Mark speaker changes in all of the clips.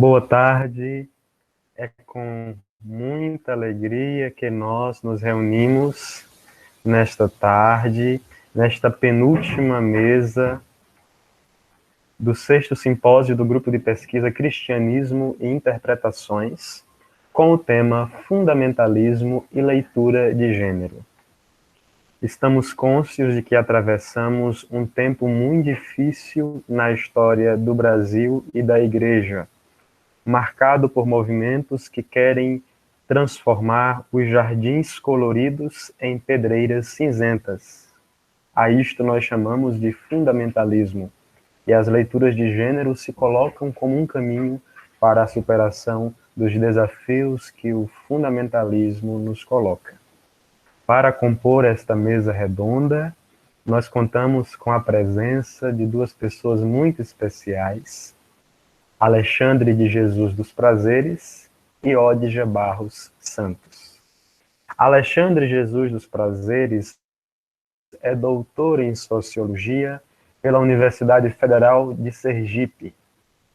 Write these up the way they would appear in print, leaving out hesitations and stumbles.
Speaker 1: Boa tarde, é com muita alegria que nós nos reunimos nesta tarde, nesta penúltima mesa do sexto simpósio do Grupo de Pesquisa Cristianismo e Interpretações, com o tema Fundamentalismo e Leitura de Gênero. Estamos conscientes de que atravessamos um tempo muito difícil na história do Brasil e da Igreja, marcado por movimentos que querem transformar os jardins coloridos em pedreiras cinzentas. A isto nós chamamos de fundamentalismo, e as leituras de gênero se colocam como um caminho para a superação dos desafios que o fundamentalismo nos coloca. Para compor esta mesa redonda, nós contamos com a presença de duas pessoas muito especiais, Alexandre de Jesus dos Prazeres e Odja Barros Santos. Alexandre Jesus dos Prazeres é doutor em Sociologia pela Universidade Federal de Sergipe,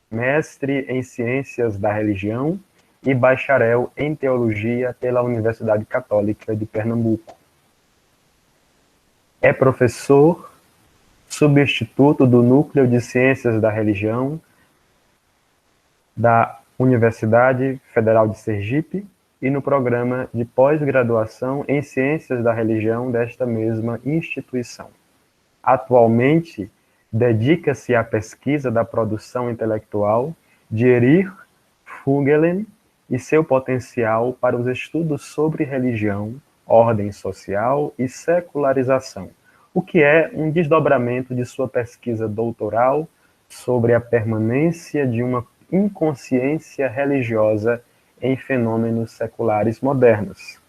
Speaker 1: mestre em Ciências da Religião e bacharel em Teologia pela Universidade Católica de Pernambuco. É professor substituto do Núcleo de Ciências da Religião da Universidade Federal de Sergipe e no programa de pós-graduação em Ciências da Religião desta mesma instituição. Atualmente, dedica-se à pesquisa da produção intelectual de Erich Voegelin e seu potencial para os estudos sobre religião, ordem social e secularização, o que é um desdobramento de sua pesquisa doutoral sobre a permanência de uma inconsciência religiosa em fenômenos seculares modernos.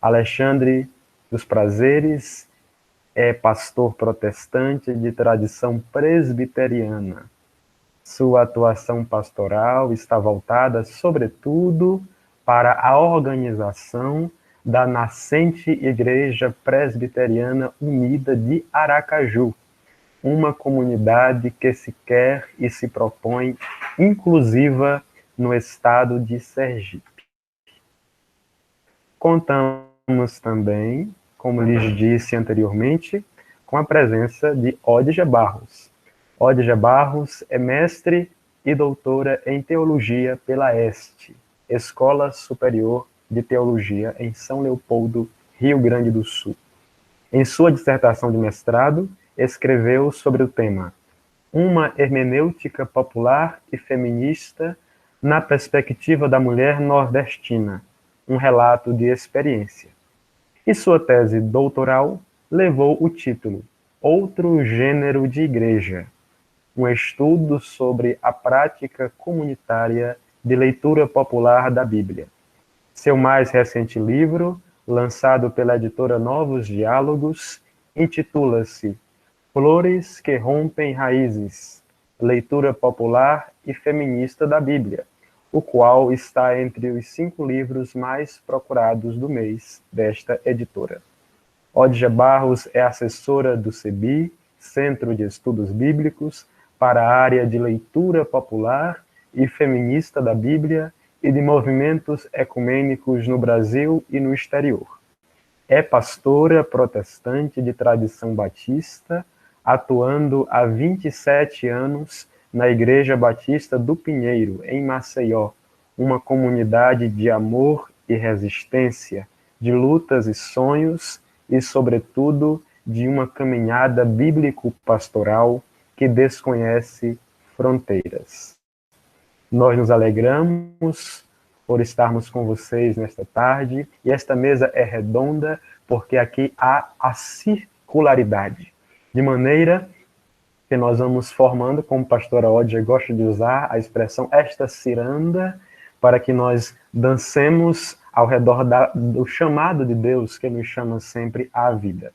Speaker 1: Alexandre dos Prazeres é pastor protestante de tradição presbiteriana. Sua atuação pastoral está voltada, sobretudo, para a organização da nascente Igreja Presbiteriana Unida de Aracaju, uma comunidade que se quer e se propõe inclusiva no estado de Sergipe. Contamos também, como lhes disse anteriormente, com a presença de Odja Barros. Odja Barros é mestre e doutora em Teologia pela ESTE, Escola Superior de Teologia em São Leopoldo, Rio Grande do Sul. Em sua dissertação de mestrado, escreveu sobre o tema Uma hermenêutica popular e feminista na perspectiva da mulher nordestina, um relato de experiência. E sua tese doutoral levou o título Outro Gênero de Igreja, um estudo sobre a prática comunitária de leitura popular da Bíblia. Seu mais recente livro, lançado pela editora Novos Diálogos, intitula-se Flores que Rompem Raízes, Leitura Popular e Feminista da Bíblia, o qual está entre os 5 livros mais procurados do mês desta editora. Odja Barros é assessora do CEBI, Centro de Estudos Bíblicos, para a área de leitura popular e feminista da Bíblia e de movimentos ecumênicos no Brasil e no exterior. É pastora protestante de tradição batista, atuando há 27 anos na Igreja Batista do Pinheiro, em Maceió, uma comunidade de amor e resistência, de lutas e sonhos e, sobretudo, de uma caminhada bíblico-pastoral que desconhece fronteiras. Nós nos alegramos por estarmos com vocês nesta tarde, e esta mesa é redonda porque aqui há a circularidade, de maneira que nós vamos formando, como a pastora Odja gosta de usar a expressão, esta ciranda, para que nós dancemos ao redor do chamado de Deus que nos chama sempre à vida.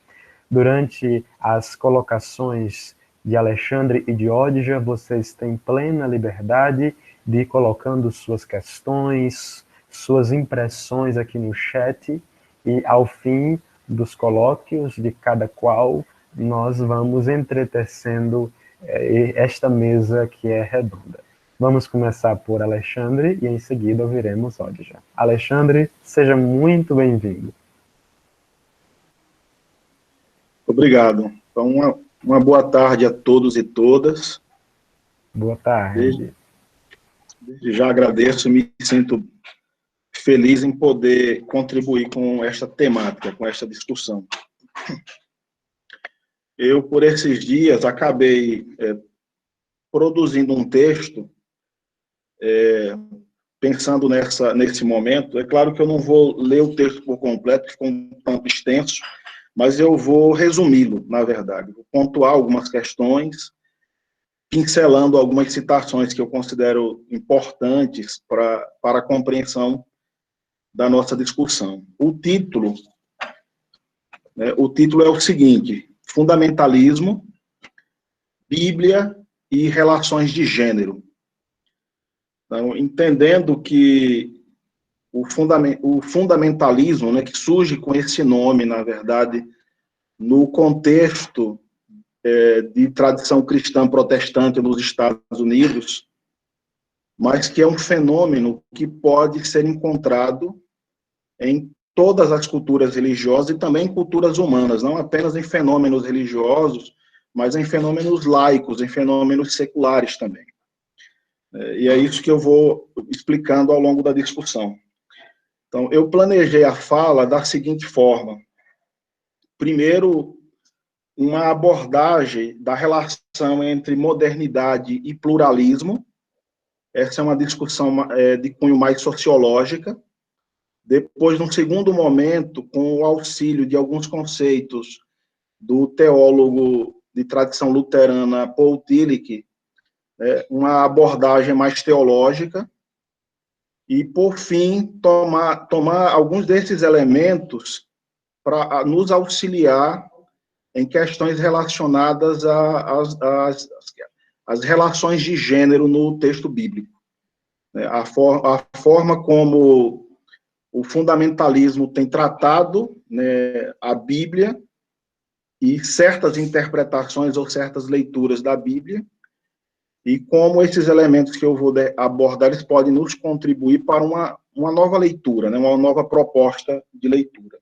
Speaker 1: Durante as colocações de Alexandre e de Odja, vocês têm plena liberdade de ir colocando suas questões, suas impressões aqui no chat, e ao fim dos colóquios de cada qual, nós vamos entretecendo esta mesa que é redonda. Vamos começar por Alexandre e em seguida ouviremos Odja. Alexandre, seja muito bem-vindo.
Speaker 2: Obrigado. Então, uma boa tarde a todos e todas.
Speaker 1: Boa tarde.
Speaker 2: Desde já agradeço e me sinto feliz em poder contribuir com esta temática, com esta discussão. Eu, por esses dias, acabei produzindo um texto, pensando nesse momento. É claro que eu não vou ler o texto por completo, ficou um tanto extenso, mas eu vou resumi-lo, na verdade. Vou pontuar algumas questões, pincelando algumas citações que eu considero importantes para a compreensão da nossa discussão. O título é o seguinte: Fundamentalismo, Bíblia e Relações de Gênero. Então, entendendo que o fundamentalismo, né, que surge com esse nome, na verdade, no contexto de tradição cristã protestante nos Estados Unidos, mas que é um fenômeno que pode ser encontrado em todas as culturas religiosas e também em culturas humanas, não apenas em fenômenos religiosos, mas em fenômenos laicos, em fenômenos seculares também. E é isso que eu vou explicando ao longo da discussão. Então, eu planejei a fala da seguinte forma. Primeiro, uma abordagem da relação entre modernidade e pluralismo. Essa é uma discussão de cunho mais sociológica. Depois, num segundo momento, com o auxílio de alguns conceitos do teólogo de tradição luterana Paul Tillich, uma abordagem mais teológica, e, por fim, tomar alguns desses elementos para nos auxiliar em questões relacionadas às relações de gênero no texto bíblico. A forma como o fundamentalismo tem tratado, né, a Bíblia e certas interpretações ou certas leituras da Bíblia, e como esses elementos que eu vou abordar, eles podem nos contribuir para uma nova leitura, né, uma nova proposta de leitura.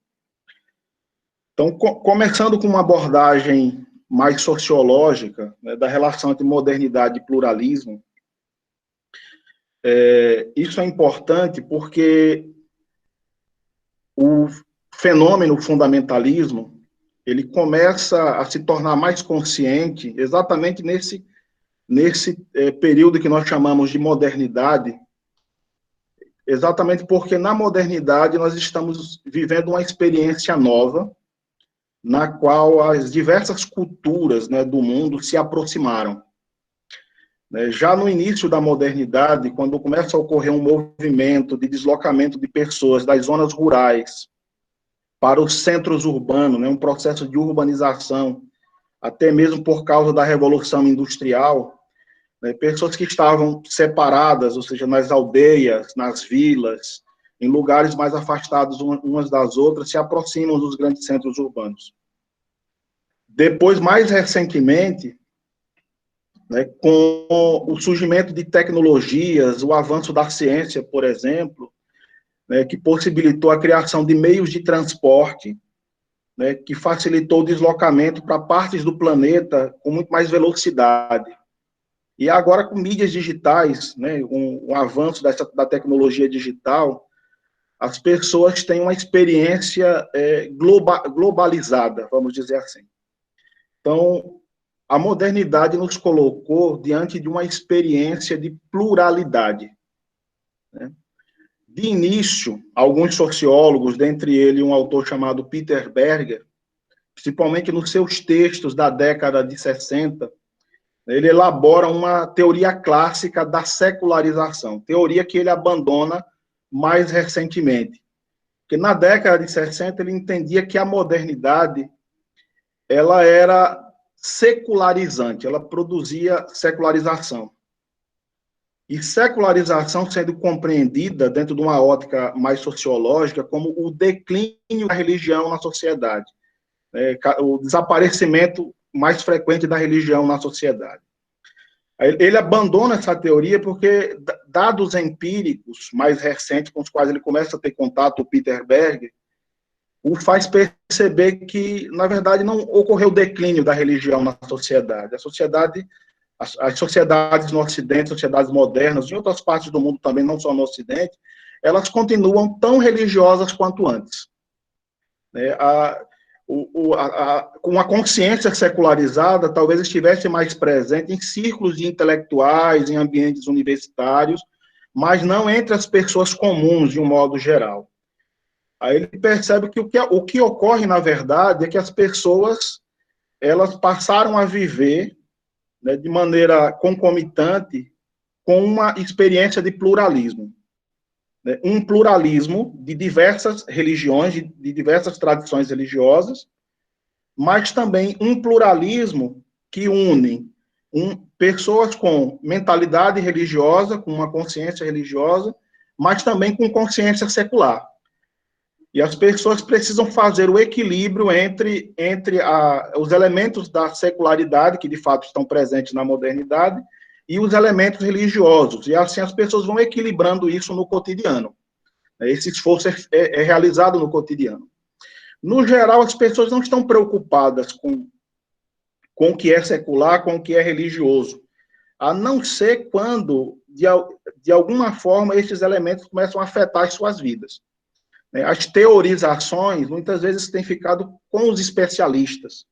Speaker 2: Então, começando com uma abordagem mais sociológica, né, da relação entre modernidade e pluralismo, isso é importante porque o fenômeno fundamentalismo, ele começa a se tornar mais consciente exatamente nesse período que nós chamamos de modernidade, exatamente porque na modernidade nós estamos vivendo uma experiência nova, na qual as diversas culturas, né, do mundo se aproximaram. Já no início da modernidade, quando começa a ocorrer um movimento de deslocamento de pessoas das zonas rurais para os centros urbanos, né, um processo de urbanização, até mesmo por causa da Revolução Industrial, né, pessoas que estavam separadas, ou seja, nas aldeias, nas vilas, em lugares mais afastados umas das outras, se aproximam dos grandes centros urbanos. Depois, mais recentemente, né, com o surgimento de tecnologias, o avanço da ciência, por exemplo, né, que possibilitou a criação de meios de transporte, né, que facilitou o deslocamento para partes do planeta com muito mais velocidade. E agora, com mídias digitais, né, um avanço da tecnologia digital, as pessoas têm uma experiência globalizada, vamos dizer assim. Então, a modernidade nos colocou diante de uma experiência de pluralidade. Né? De início, alguns sociólogos, dentre eles um autor chamado Peter Berger, principalmente nos seus textos da década de 60, ele elabora uma teoria clássica da secularização, teoria que ele abandona mais recentemente. Porque na década de 60 ele entendia que a modernidade ela era secularizante, ela produzia secularização. E secularização sendo compreendida dentro de uma ótica mais sociológica como o declínio da religião na sociedade, o desaparecimento mais frequente da religião na sociedade. Ele abandona essa teoria porque dados empíricos mais recentes com os quais ele começa a ter contato, o Peter Berger, o faz perceber que, na verdade, não ocorreu declínio da religião na sociedade. As sociedades no Ocidente, sociedades modernas, em outras partes do mundo também, não só no Ocidente, elas continuam tão religiosas quanto antes. Né? Com a consciência secularizada, talvez estivesse mais presente em círculos de intelectuais, em ambientes universitários, mas não entre as pessoas comuns, de um modo geral. Aí ele percebe que o que ocorre, na verdade, é que as pessoas elas passaram a viver, né, de maneira concomitante com uma experiência de pluralismo. Né, um pluralismo de diversas religiões, de diversas tradições religiosas, mas também um pluralismo que une pessoas com mentalidade religiosa, com uma consciência religiosa, mas também com consciência secular. E as pessoas precisam fazer o equilíbrio entre os elementos da secularidade, que de fato estão presentes na modernidade, e os elementos religiosos. E assim as pessoas vão equilibrando isso no cotidiano. Esse esforço é realizado no cotidiano. No geral, as pessoas não estão preocupadas com o que é secular, com o que é religioso, a não ser quando, de alguma forma, esses elementos começam a afetar as suas vidas. As teorizações, muitas vezes, têm ficado com os especialistas.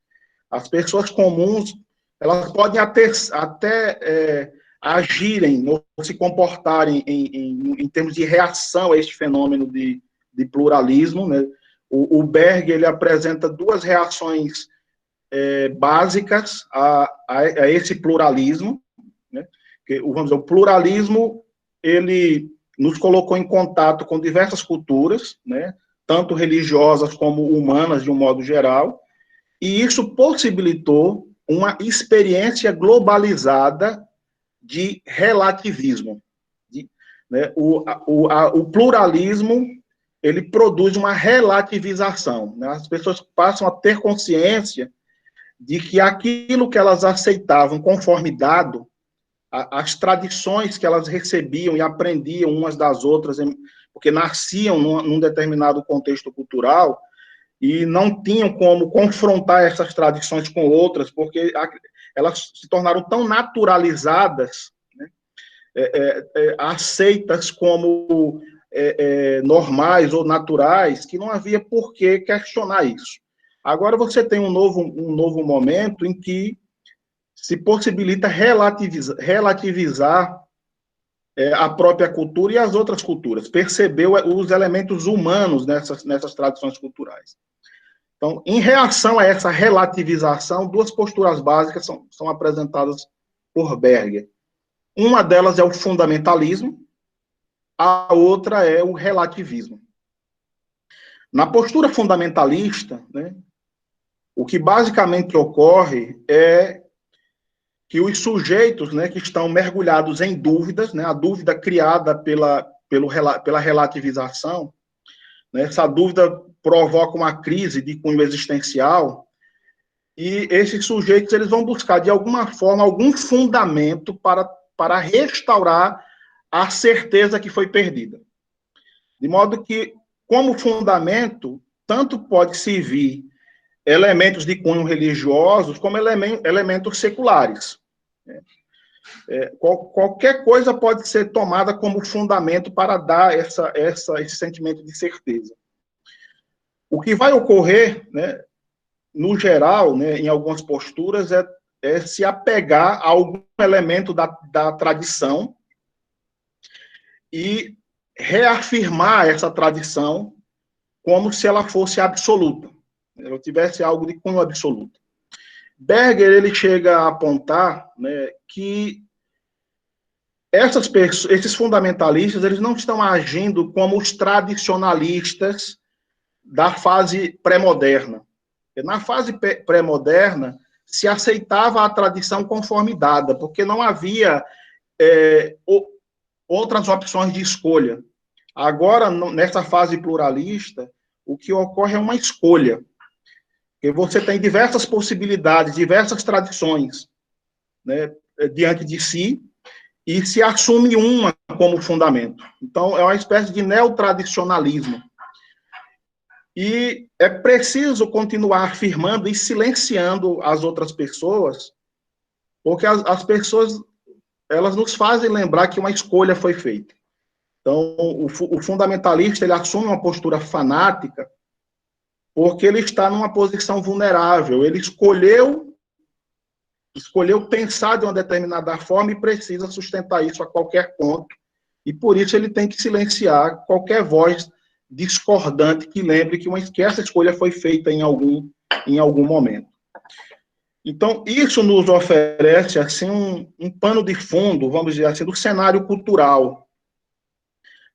Speaker 2: As pessoas comuns, elas podem até agirem ou se comportarem em termos de reação a este fenômeno de pluralismo. Né? O Berg, ele apresenta duas reações básicas a esse pluralismo. Né? Vamos dizer, o pluralismo, ele nos colocou em contato com diversas culturas, né, tanto religiosas como humanas, de um modo geral, e isso possibilitou uma experiência globalizada de relativismo. Né, o pluralismo, ele produz uma relativização. Né, as pessoas passam a ter consciência de que aquilo que elas aceitavam conforme dado, as tradições que elas recebiam e aprendiam umas das outras, porque nasciam num determinado contexto cultural e não tinham como confrontar essas tradições com outras, porque elas se tornaram tão naturalizadas, né, aceitas como normais ou naturais, que não havia por que questionar isso. Agora você tem um novo momento em que se possibilita relativizar a própria cultura e as outras culturas, percebeu os elementos humanos nessas tradições culturais. Então, em reação a essa relativização, duas posturas básicas são apresentadas por Berger. Uma delas é o fundamentalismo, a outra é o relativismo. Na postura fundamentalista, né, o que basicamente ocorre é que os sujeitos, né, que estão mergulhados em dúvidas, né, a dúvida criada pela relativização, né, essa dúvida provoca uma crise de cunho existencial, e esses sujeitos eles vão buscar, de alguma forma, algum fundamento para restaurar a certeza que foi perdida. De modo que, como fundamento, tanto pode servir elementos de cunho religiosos como elementos seculares. Qualquer coisa pode ser tomada como fundamento para dar esse sentimento de certeza. O que vai ocorrer, né, no geral, né, em algumas posturas, é se apegar a algum elemento da tradição e reafirmar essa tradição como se ela fosse absoluta, ela tivesse algo de cunho absoluto. Berger, ele chega a apontar, né, que esses fundamentalistas, eles não estão agindo como os tradicionalistas da fase pré-moderna. Na fase pré-moderna, se aceitava a tradição conforme dada, porque não havia outras opções de escolha. Agora, nessa fase pluralista, o que ocorre é uma escolha. Porque você tem diversas possibilidades, diversas tradições, né? diante de si e se assume uma como fundamento. Então, é uma espécie de neotradicionalismo. E é preciso continuar afirmando e silenciando as outras pessoas, porque as pessoas, elas nos fazem lembrar que uma escolha foi feita. Então, o fundamentalista, ele assume uma postura fanática porque ele está numa posição vulnerável. Ele escolheu pensar de uma determinada forma e precisa sustentar isso a qualquer ponto. E por isso ele tem que silenciar qualquer voz discordante que lembre que essa escolha foi feita em algum momento. Então, isso nos oferece assim, um pano de fundo, vamos dizer assim, do cenário cultural,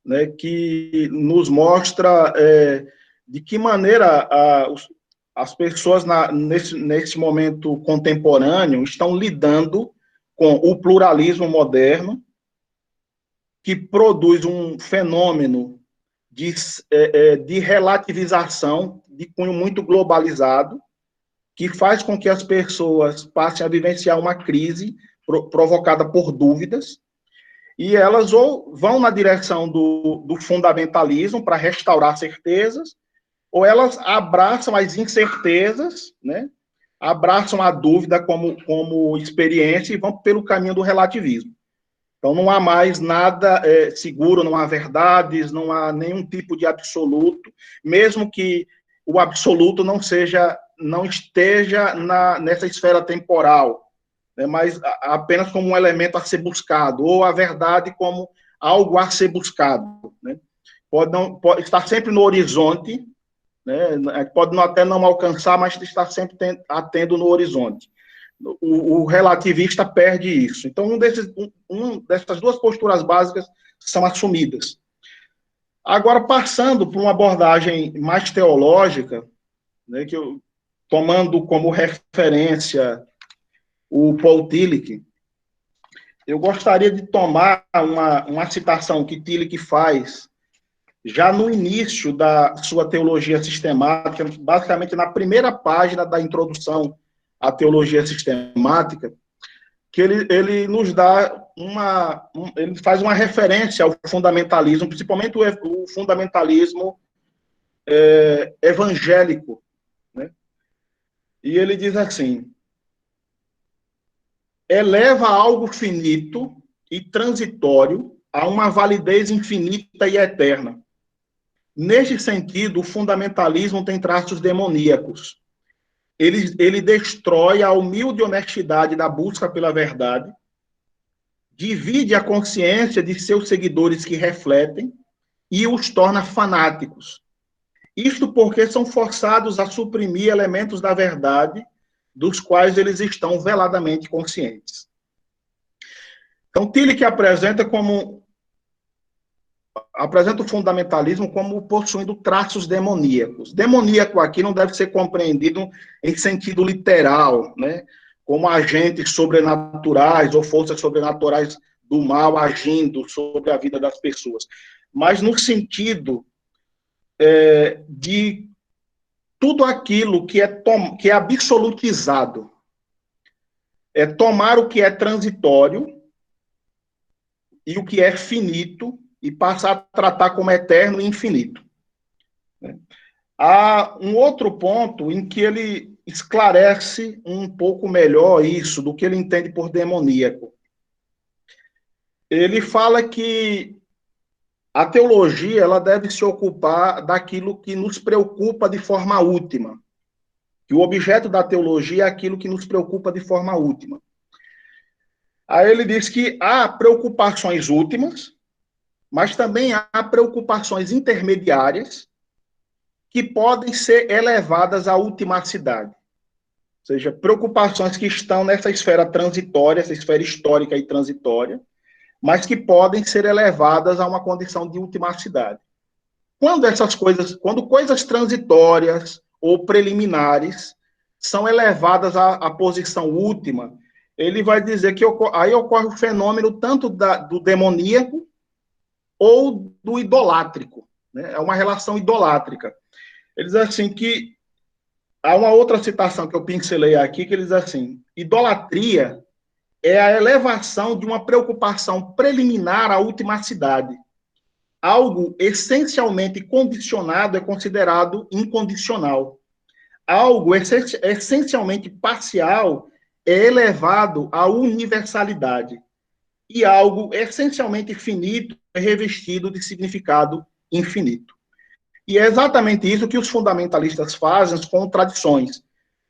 Speaker 2: né, que nos mostra de que maneira as pessoas nesse momento contemporâneo estão lidando com o pluralismo moderno, que produz um fenômeno de relativização de cunho muito globalizado, que faz com que as pessoas passem a vivenciar uma crise provocada por dúvidas, e elas ou vão na direção do fundamentalismo para restaurar certezas, ou elas abraçam as incertezas, né? Abraçam a dúvida como experiência e vão pelo caminho do relativismo. Então, não há mais nada seguro, não há verdades, não há nenhum tipo de absoluto, mesmo que o absoluto não esteja nessa esfera temporal, né, mas apenas como um elemento a ser buscado, ou a verdade como algo a ser buscado. Né? Pode estar sempre no horizonte, né, pode até não alcançar, mas estar sempre atendo no horizonte. O relativista perde isso. Então, dessas duas posturas básicas são assumidas. Agora, passando por uma abordagem mais teológica, né, tomando como referência o Paul Tillich, eu gostaria de tomar uma citação que Tillich faz já no início da sua teologia sistemática, basicamente na primeira página da introdução à teologia sistemática, que ele nos dá ele faz uma referência ao fundamentalismo, principalmente o fundamentalismo evangélico, né? E ele diz assim: eleva algo finito e transitório a uma validez infinita e eterna. Neste sentido, o fundamentalismo tem traços demoníacos. Ele destrói a humilde honestidade da busca pela verdade, divide a consciência de seus seguidores que refletem e os torna fanáticos. Isto porque são forçados a suprimir elementos da verdade dos quais eles estão veladamente conscientes. Então, Tillich apresenta o fundamentalismo como possuindo traços demoníacos. Demoníaco aqui não deve ser compreendido em sentido literal, né? Como agentes sobrenaturais ou forças sobrenaturais do mal agindo sobre a vida das pessoas, mas no sentido de tudo aquilo que é absolutizado. É tomar o que é transitório e o que é finito e passar a tratar como eterno e infinito. Há um outro ponto em que ele esclarece um pouco melhor isso, do que ele entende por demoníaco. Ele fala que a teologia ela deve se ocupar daquilo que nos preocupa de forma última. Que o objeto da teologia é aquilo que nos preocupa de forma última. Aí ele diz que há preocupações últimas, mas também há preocupações intermediárias que podem ser elevadas à ultimacidade. Ou seja, preocupações que estão nessa esfera transitória, essa esfera histórica e transitória, mas que podem ser elevadas a uma condição de ultimacidade. Quando coisas transitórias ou preliminares são elevadas à posição última, ele vai dizer que aí ocorre o fenômeno tanto do demoníaco ou do idolátrico, né? É uma relação idolátrica. Ele diz assim que há uma outra citação que eu pincelei aqui, que ele diz assim: idolatria é a elevação de uma preocupação preliminar à ultimacidade. Algo essencialmente condicionado é considerado incondicional. Algo essencialmente parcial é elevado à universalidade. E algo essencialmente finito é revestido de significado infinito. E é exatamente isso que os fundamentalistas fazem com tradições,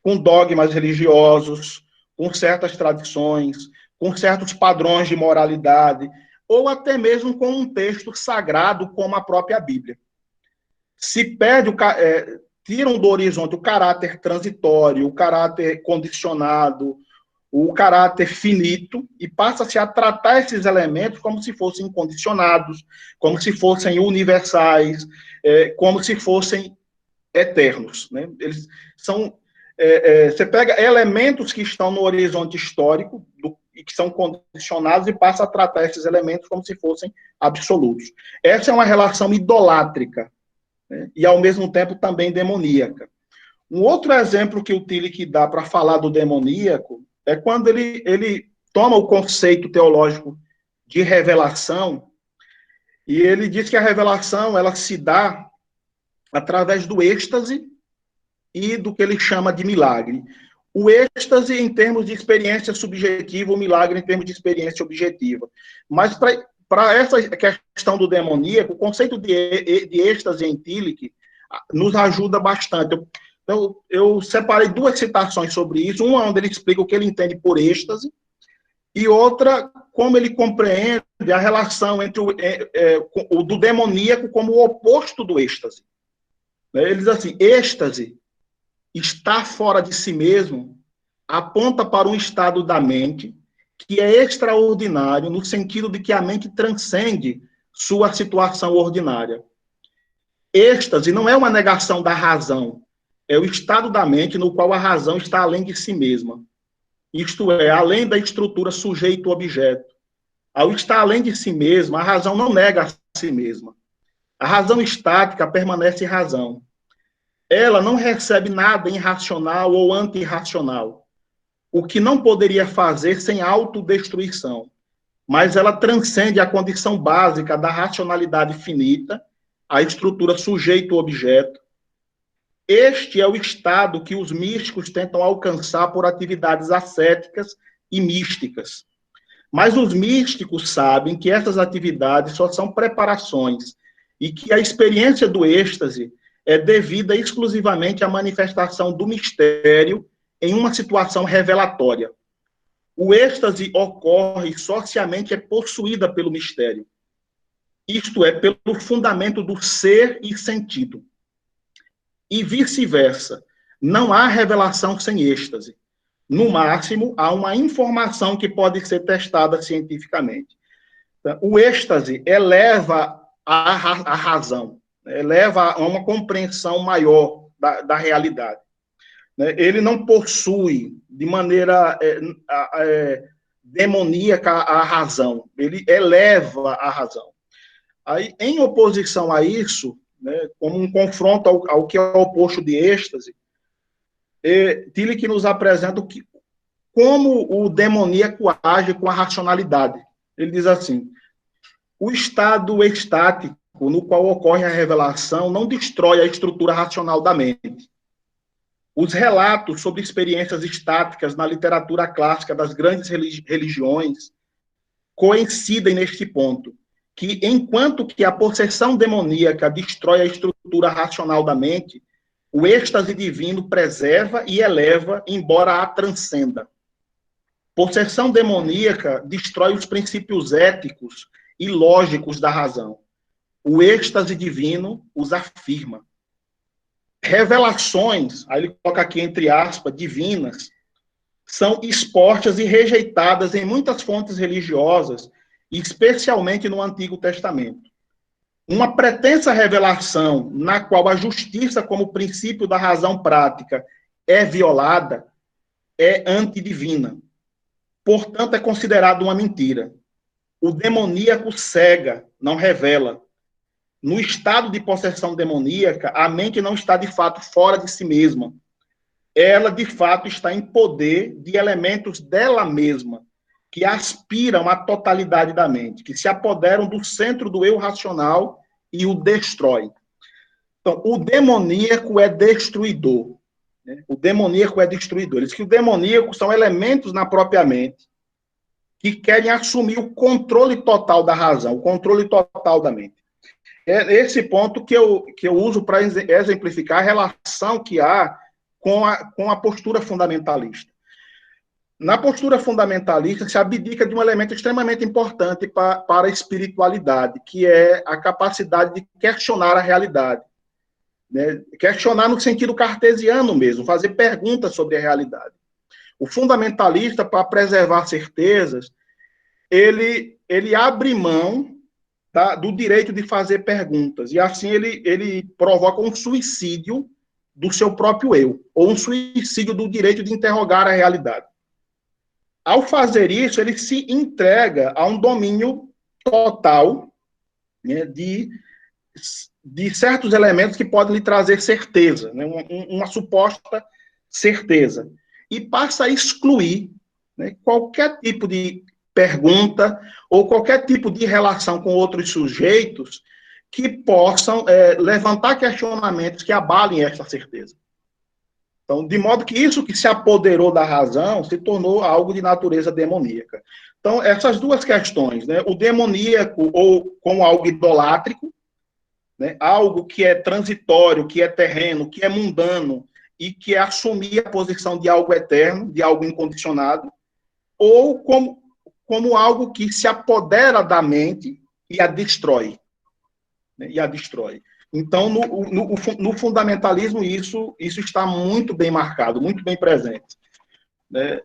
Speaker 2: com dogmas religiosos, com certas tradições, com certos padrões de moralidade, ou até mesmo com um texto sagrado como a própria Bíblia. Se perde, tiram do horizonte o caráter transitório, o caráter condicionado, o caráter finito, e passa-se a tratar esses elementos como se fossem incondicionados, como se fossem universais, como se fossem eternos. Né? Eles são... você pega elementos que estão no horizonte histórico e que são condicionados e passa a tratar esses elementos como se fossem absolutos. Essa é uma relação idolátrica, né? E, ao mesmo tempo, também demoníaca. Um outro exemplo que o Tillich dá para falar do demoníaco é quando ele toma o conceito teológico de revelação e ele diz que a revelação ela se dá através do êxtase e do que ele chama de milagre. O êxtase em termos de experiência subjetiva, o milagre em termos de experiência objetiva. Mas para essa questão do demoníaco, o conceito de êxtase em Tillich nos ajuda bastante. Então, eu separei duas citações sobre isso. Uma onde ele explica o que ele entende por êxtase, e outra, como ele compreende a relação entre o do demoníaco como o oposto do êxtase. Ele diz assim, êxtase, estar fora de si mesmo, aponta para um estado da mente que é extraordinário, no sentido de que a mente transcende sua situação ordinária. Êxtase não é uma negação da razão, é o estado da mente no qual a razão está além de si mesma. Isto é, além da estrutura sujeito-objeto. Ao estar além de si mesma, a razão não nega a si mesma. A razão estática permanece razão. Ela não recebe nada irracional ou antirracional, o que não poderia fazer sem autodestruição. Mas ela transcende a condição básica da racionalidade finita, a estrutura sujeito-objeto. Este é o estado que os místicos tentam alcançar por atividades ascéticas e místicas. Mas os místicos sabem que essas atividades só são preparações e que a experiência do êxtase é devida exclusivamente à manifestação do mistério em uma situação revelatória. O êxtase ocorre só se a mente é possuída pelo mistério. Isto é, pelo fundamento do ser e sentido. E vice-versa. Não há revelação sem êxtase. No máximo, há uma informação que pode ser testada cientificamente. Então, o êxtase eleva a razão, eleva a uma compreensão maior da realidade. Ele não possui, de maneira demoníaca, a razão. Ele eleva a razão. Aí, em oposição a isso, né, como um confronto ao que é o oposto de êxtase, Tillich nos apresenta como o demoníaco age com a racionalidade. Ele diz assim, o estado estático no qual ocorre a revelação não destrói a estrutura racional da mente. Os relatos sobre experiências estáticas na literatura clássica das grandes religiões coincidem neste ponto, que enquanto que a possessão demoníaca destrói a estrutura racional da mente, o êxtase divino preserva e eleva, embora a transcenda. Possessão demoníaca destrói os princípios éticos e lógicos da razão. O êxtase divino os afirma. Revelações, aí ele coloca aqui entre aspas, divinas, são expostas e rejeitadas em muitas fontes religiosas, especialmente no Antigo Testamento. Uma pretensa revelação na qual a justiça como princípio da razão prática é violada é antidivina. Portanto, é considerado uma mentira. O demoníaco cega, não revela. No estado de possessão demoníaca, a mente não está, de fato, fora de si mesma. Ela, de fato, está em poder de elementos dela mesma, que aspiram à totalidade da mente, que se apoderam do centro do eu racional e o destrói. Então, o demoníaco é destruidor. Né? O demoníaco é destruidor. Eles que o demoníaco são elementos na própria mente que querem assumir o controle total da razão, o controle total da mente. É esse ponto que eu uso para exemplificar a relação que há com a postura fundamentalista. Na postura fundamentalista, se abdica de um elemento extremamente importante para a espiritualidade, que é a capacidade de questionar a realidade. Né? Questionar no sentido cartesiano mesmo, fazer perguntas sobre a realidade. O fundamentalista, para preservar certezas, ele abre mão do direito de fazer perguntas, e assim ele provoca um suicídio do seu próprio eu, ou um suicídio do direito de interrogar a realidade. Ao fazer isso, ele se entrega a um domínio total, né, de certos elementos que podem lhe trazer certeza, né, uma suposta certeza, e passa a excluir, né, qualquer tipo de pergunta ou qualquer tipo de relação com outros sujeitos que possam levantar questionamentos que abalem essa certeza. Então, de modo que isso que se apoderou da razão se tornou algo de natureza demoníaca. Então, essas duas questões, né, o demoníaco ou como algo idolátrico, né, algo que é transitório, que é terreno, que é mundano e que é assumir a posição de algo eterno, de algo incondicionado, ou como algo que se apodera da mente e a destrói. Né, e a destrói. Então, no fundamentalismo, isso está muito bem marcado, muito bem presente. Né?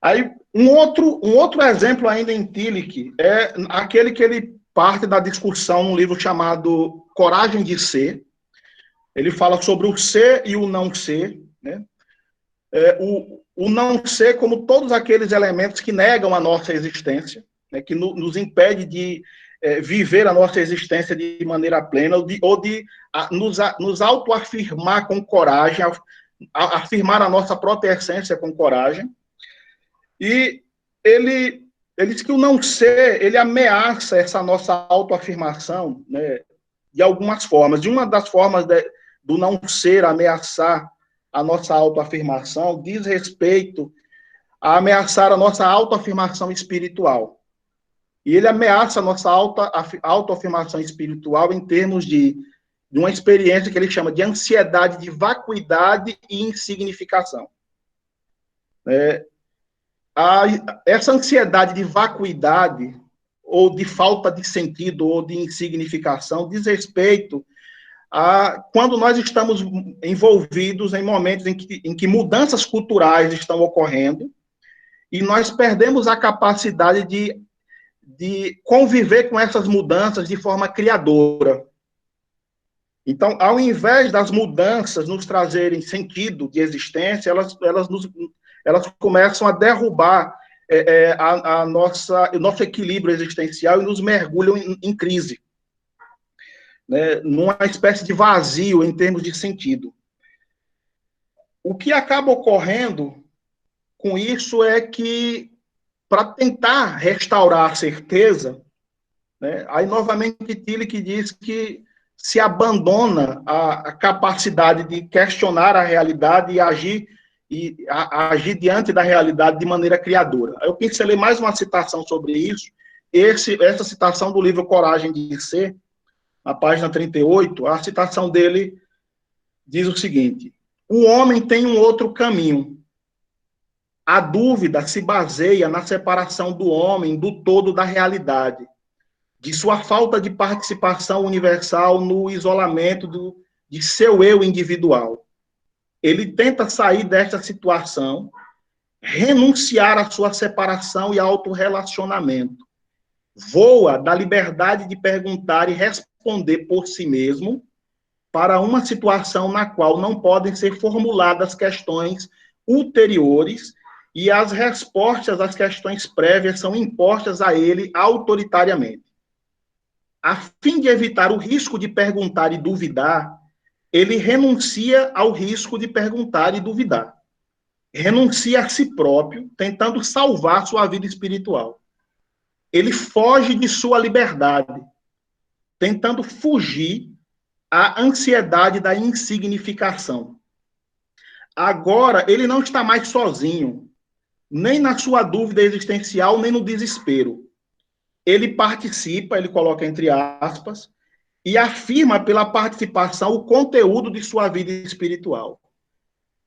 Speaker 2: Aí, um outro exemplo ainda em Tillich é aquele que ele parte da discussão num livro chamado Coragem de Ser. Ele fala sobre o ser e o não ser, né? O não ser como todos aqueles elementos que negam a nossa existência, né? Que nos impede de viver a nossa existência de maneira plena, ou de nos autoafirmar com coragem, afirmar a nossa própria essência com coragem. E ele diz que o não ser, ele ameaça essa nossa autoafirmação, né, de algumas formas. De uma das formas do não ser ameaçar a nossa autoafirmação diz respeito a ameaçar a nossa autoafirmação espiritual. E ele ameaça a nossa autoafirmação espiritual em termos de uma experiência que ele chama de ansiedade de vacuidade e insignificação. Essa ansiedade de vacuidade, ou de falta de sentido, ou de insignificação, diz respeito a quando nós estamos envolvidos em momentos em que mudanças culturais estão ocorrendo, e nós perdemos a capacidade de conviver com essas mudanças de forma criadora. Então, ao invés das mudanças nos trazerem sentido de existência, elas começam a derrubar o nosso equilíbrio existencial e nos mergulham em crise, né, numa espécie de vazio em termos de sentido. O que acaba ocorrendo com isso é que, para tentar restaurar a certeza, né, aí novamente Tillich diz que se abandona a capacidade de questionar a realidade e agir diante da realidade de maneira criadora. Eu pincelei mais uma citação sobre isso, essa citação do livro Coragem de Ser, na página 38, a citação dele diz o seguinte: o homem tem um outro caminho. A dúvida se baseia na separação do homem do todo da realidade, de sua falta de participação universal no isolamento de seu eu individual. Ele tenta sair desta situação, renunciar à sua separação e autorrelacionamento. Voa da liberdade de perguntar e responder por si mesmo para uma situação na qual não podem ser formuladas questões ulteriores e as respostas às questões prévias são impostas a ele autoritariamente. A fim de evitar o risco de perguntar e duvidar, ele renuncia ao risco de perguntar e duvidar. renuncia a si próprio, tentando salvar sua vida espiritual. Ele foge de sua liberdade, tentando fugir à ansiedade da insignificação. Agora, ele não está mais sozinho, nem na sua dúvida existencial, nem no desespero. Ele participa, ele coloca entre aspas, e afirma pela participação o conteúdo de sua vida espiritual.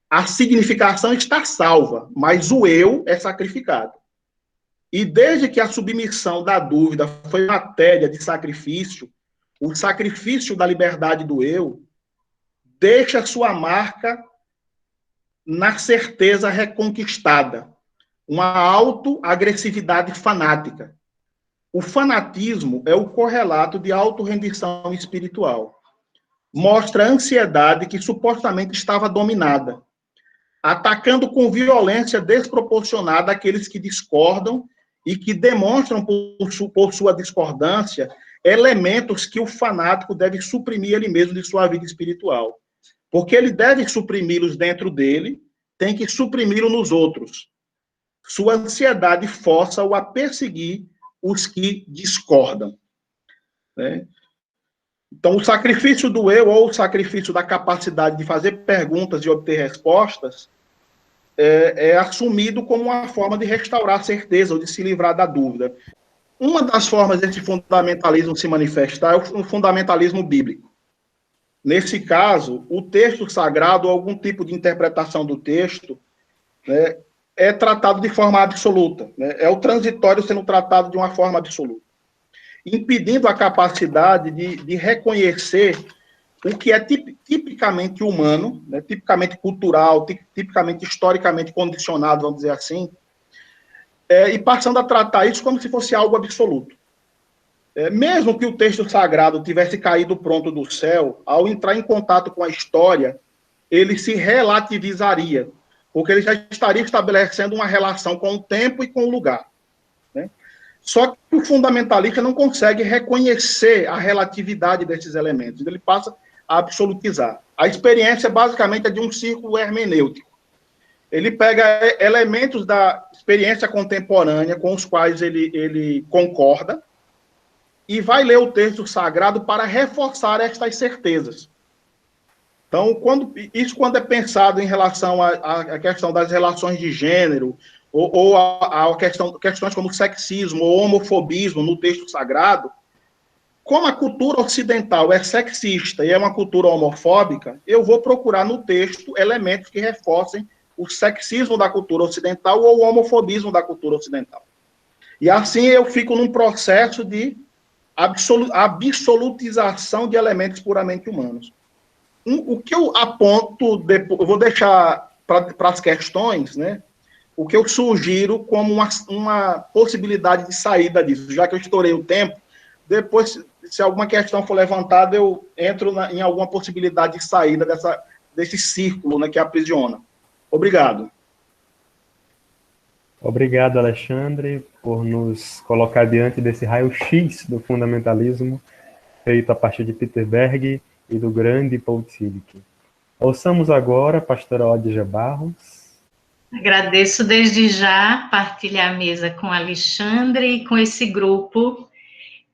Speaker 2: A significação está salva, mas o eu é sacrificado. E desde que a submissão da dúvida foi matéria de sacrifício, o sacrifício da liberdade do eu deixa sua marca na certeza reconquistada, uma autoagressividade fanática. O fanatismo é o correlato de autorrendição espiritual. Mostra a ansiedade que supostamente estava dominada, atacando com violência desproporcionada aqueles que discordam e que demonstram por sua discordância elementos que o fanático deve suprimir ele mesmo de sua vida espiritual. Porque ele deve suprimi-los dentro dele, tem que suprimi-lo nos outros. Sua ansiedade força-o a perseguir os que discordam. Né? Então, o sacrifício do eu, ou o sacrifício da capacidade de fazer perguntas e obter respostas, é assumido como uma forma de restaurar a certeza ou de se livrar da dúvida. Uma das formas desse fundamentalismo se manifestar é o fundamentalismo bíblico. Nesse caso, o texto sagrado, ou algum tipo de interpretação do texto, né, é tratado de forma absoluta. Né? É o transitório sendo tratado de uma forma absoluta, impedindo a capacidade de reconhecer o que é tipicamente humano, né, tipicamente cultural, tipicamente historicamente condicionado, vamos dizer assim, e passando a tratar isso como se fosse algo absoluto. Mesmo que o texto sagrado tivesse caído pronto do céu, ao entrar em contato com a história, ele se relativizaria, porque ele já estaria estabelecendo uma relação com o tempo e com o lugar. Né? Só que o fundamentalista não consegue reconhecer a relatividade desses elementos, ele passa a absolutizar. A experiência, basicamente, é de um círculo hermenêutico. Ele pega elementos da experiência contemporânea com os quais ele concorda e vai ler o texto sagrado para reforçar estas certezas. Então, quando é pensado em relação à questão das relações de gênero, ou a questões como sexismo ou homofobismo no texto sagrado, como a cultura ocidental é sexista e é uma cultura homofóbica, eu vou procurar no texto elementos que reforcem o sexismo da cultura ocidental ou o homofobismo da cultura ocidental. E assim eu fico num processo de absolutização de elementos puramente humanos. O que eu aponto, eu vou deixar para as questões, né? O que eu sugiro como uma possibilidade de saída disso, já que eu estourei o tempo, depois, se alguma questão for levantada, eu entro em alguma possibilidade de saída desse círculo, né, que aprisiona. Obrigado.
Speaker 1: Obrigado, Alexandre, por nos colocar diante desse raio-x do fundamentalismo feito a partir de Peter Berg e do grande Paul Tillich. Ouçamos agora a pastora Odja Barros.
Speaker 3: Agradeço desde já partilhar a mesa com Alexandre e com esse grupo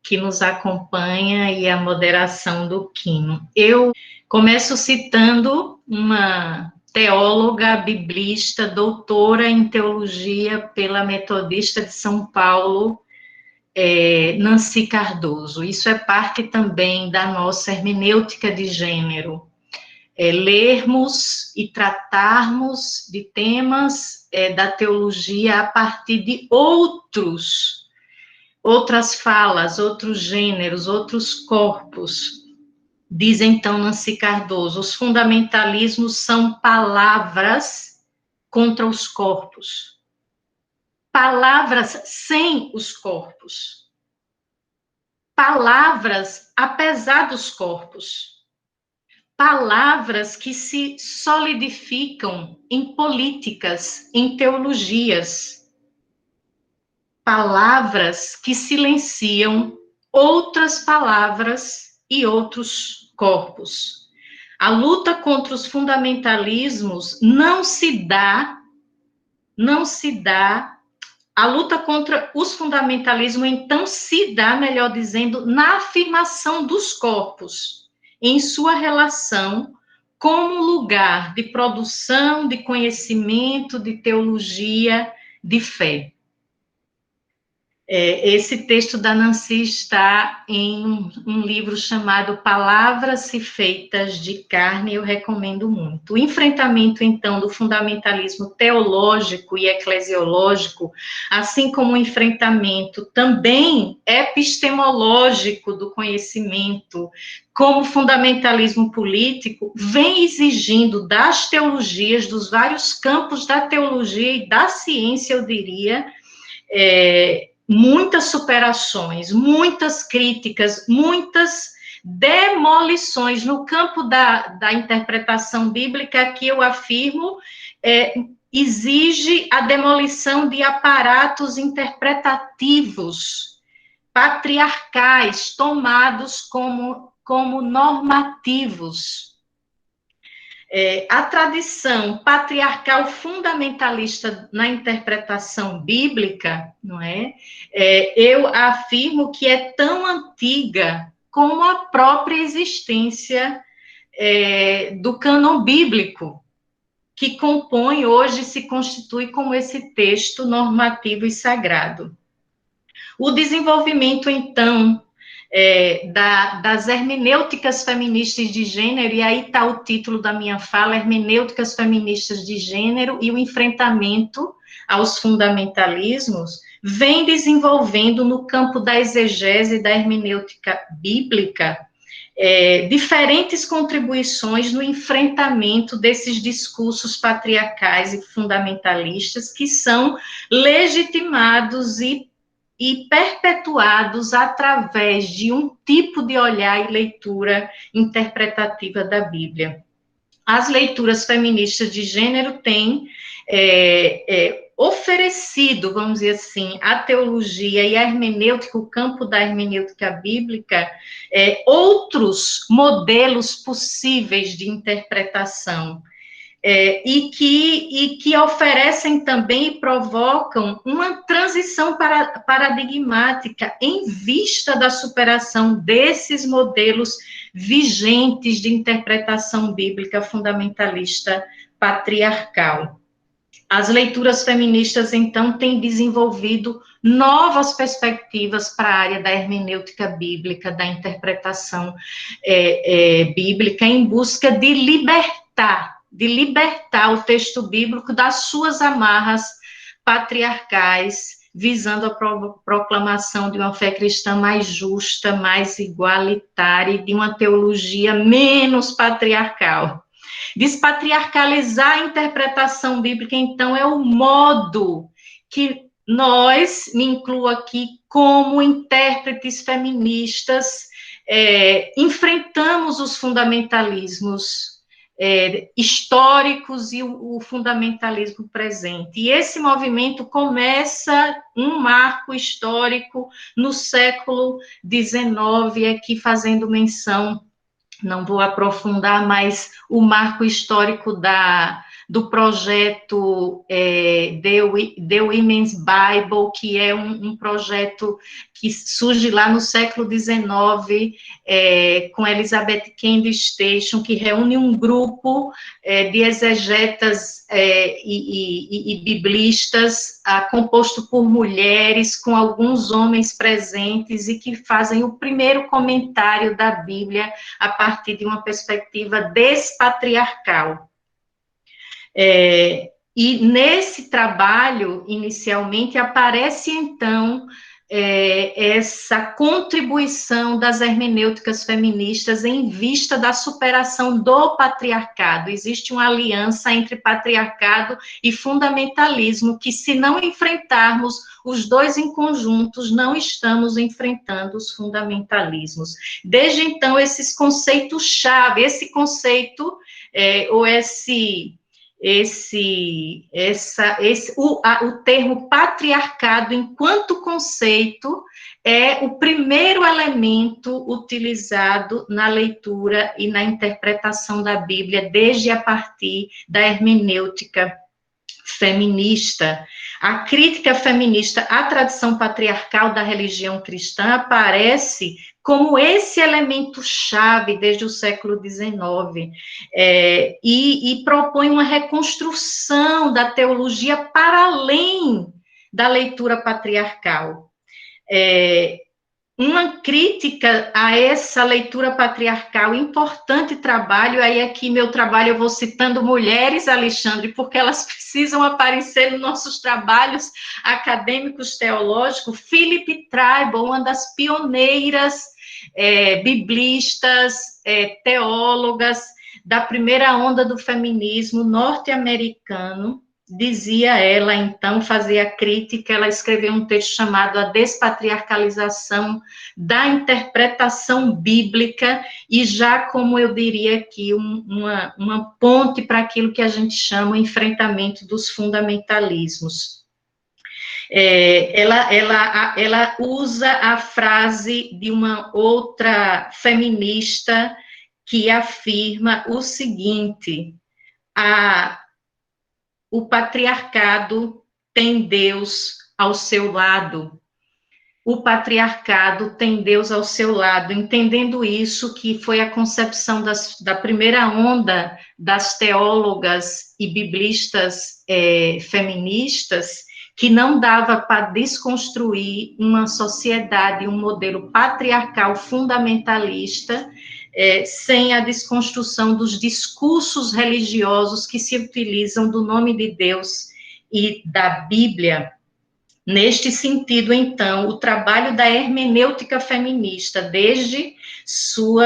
Speaker 3: que nos acompanha e a moderação do Quino. Eu começo citando uma teóloga biblista, doutora em teologia pela Metodista de São Paulo, Nancy Cardoso. Isso é parte também da nossa hermenêutica de gênero. Lermos e tratarmos de temas da teologia a partir de outras falas, outros gêneros, outros corpos. Diz então Nancy Cardoso, os fundamentalismos são palavras contra os corpos. Palavras sem os corpos. Palavras apesar dos corpos. Palavras que se solidificam em políticas, em teologias. Palavras que silenciam outras palavras e outros corpos. A luta contra os fundamentalismos não se dá não se dá, a luta contra os fundamentalismos, então, se dá, melhor dizendo, na afirmação dos corpos, em sua relação como lugar de produção, de conhecimento, de teologia, de fé. Esse texto da Nancy está em um livro chamado Palavras Feitas de Carne, eu recomendo muito. O enfrentamento, então, do fundamentalismo teológico e eclesiológico, assim como o enfrentamento também epistemológico do conhecimento, como fundamentalismo político, vem exigindo das teologias, dos vários campos da teologia e da ciência, eu diria, muitas superações, muitas críticas, muitas demolições no campo da interpretação bíblica, que eu afirmo, exige a demolição de aparatos interpretativos patriarcais, tomados como normativos. A tradição patriarcal fundamentalista na interpretação bíblica, não é? Eu afirmo que é tão antiga como a própria existência do cânon bíblico, que compõe hoje, se constitui como esse texto normativo e sagrado. O desenvolvimento, então, das hermenêuticas feministas de gênero, e aí está o título da minha fala, hermenêuticas feministas de gênero e o enfrentamento aos fundamentalismos, vem desenvolvendo no campo da exegese e da hermenêutica bíblica diferentes contribuições no enfrentamento desses discursos patriarcais e fundamentalistas que são legitimados e perpetuados através de um tipo de olhar e leitura interpretativa da Bíblia. As leituras feministas de gênero têm oferecido, vamos dizer assim, a teologia e a hermenêutica, o campo da hermenêutica bíblica, outros modelos possíveis de interpretação, e que oferecem também e provocam uma transição paradigmática em vista da superação desses modelos vigentes de interpretação bíblica fundamentalista patriarcal. As leituras feministas, então, têm desenvolvido novas perspectivas para a área da hermenêutica bíblica, da interpretação bíblica, em busca de libertar o texto bíblico das suas amarras patriarcais, visando a proclamação de uma fé cristã mais justa, mais igualitária e de uma teologia menos patriarcal. Despatriarcalizar a interpretação bíblica, então, é o modo que nós, me incluo aqui, como intérpretes feministas, enfrentamos os fundamentalismos históricos e o fundamentalismo presente. E esse movimento começa um marco histórico no século XIX, aqui fazendo menção, não vou aprofundar, mas o marco histórico do projeto The Women's Bible, que é um projeto que surge lá no século XIX, com Elizabeth Cady Station, que reúne um grupo de exegetas e biblistas, composto por mulheres, com alguns homens presentes, e que fazem o primeiro comentário da Bíblia a partir de uma perspectiva despatriarcal. E nesse trabalho, inicialmente, aparece, então, essa contribuição das hermenêuticas feministas em vista da superação do patriarcado. Existe uma aliança entre patriarcado e fundamentalismo, que, se não enfrentarmos os dois em conjuntos, não estamos enfrentando os fundamentalismos. Desde então, esses conceitos-chave, esse conceito, ou o termo patriarcado, enquanto conceito, é o primeiro elemento utilizado na leitura e na interpretação da Bíblia, desde a partir da hermenêutica feminista. A crítica feminista à tradição patriarcal da religião cristã aparece como esse elemento-chave desde o século XIX, e propõe uma reconstrução da teologia para além da leitura patriarcal. Uma crítica a essa leitura patriarcal, importante trabalho, aí aqui meu trabalho eu vou citando mulheres, Alexandre, porque elas precisam aparecer nos nossos trabalhos acadêmicos teológicos. Philip Tribal, uma das pioneiras biblistas, teólogas da primeira onda do feminismo norte-americano, dizia ela, então, fazia crítica, ela escreveu um texto chamado A Despatriarcalização da Interpretação Bíblica, e já, como eu diria aqui, uma ponte para aquilo que a gente chama o enfrentamento dos fundamentalismos. Ela usa a frase de uma outra feminista que afirma o seguinte: o patriarcado tem Deus ao seu lado. O patriarcado tem Deus ao seu lado. Entendendo isso, que foi a concepção da primeira onda das teólogas e biblistas feministas, que não dava para desconstruir uma sociedade, um modelo patriarcal fundamentalista, sem a desconstrução dos discursos religiosos que se utilizam do nome de Deus e da Bíblia. Neste sentido, então, o trabalho da hermenêutica feminista, desde seu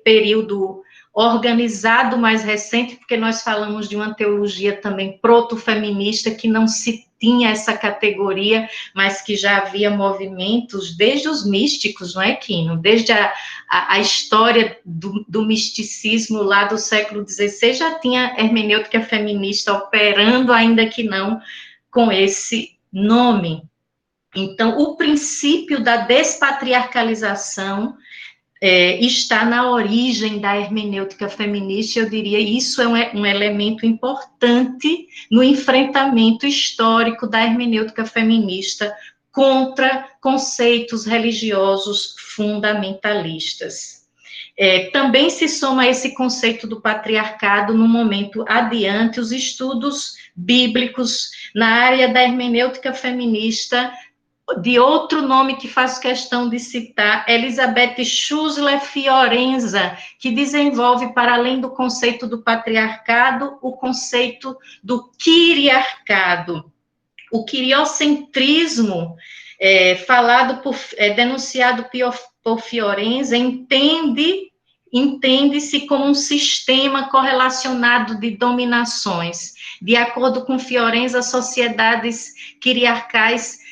Speaker 3: período organizado mais recente, porque nós falamos de uma teologia também proto-feminista, que não se tinha essa categoria, mas que já havia movimentos desde os místicos, não é, Quino? Desde a história do misticismo lá do século XVI, já tinha hermenêutica feminista operando, ainda que não com esse nome. Então, o princípio da despatriarcalização está na origem da hermenêutica feminista. Eu diria, isso é um elemento importante no enfrentamento histórico da hermenêutica feminista contra conceitos religiosos fundamentalistas. Também se soma a esse conceito do patriarcado, no momento adiante, os estudos bíblicos na área da hermenêutica feminista, de outro nome que faço questão de citar, Elizabeth Schussler Fiorenza, que desenvolve, para além do conceito do patriarcado, o conceito do quiriarcado. O quiriocentrismo, denunciado por Fiorenza, entende-se como um sistema correlacionado de dominações. De acordo com Fiorenza, sociedades quiriarcais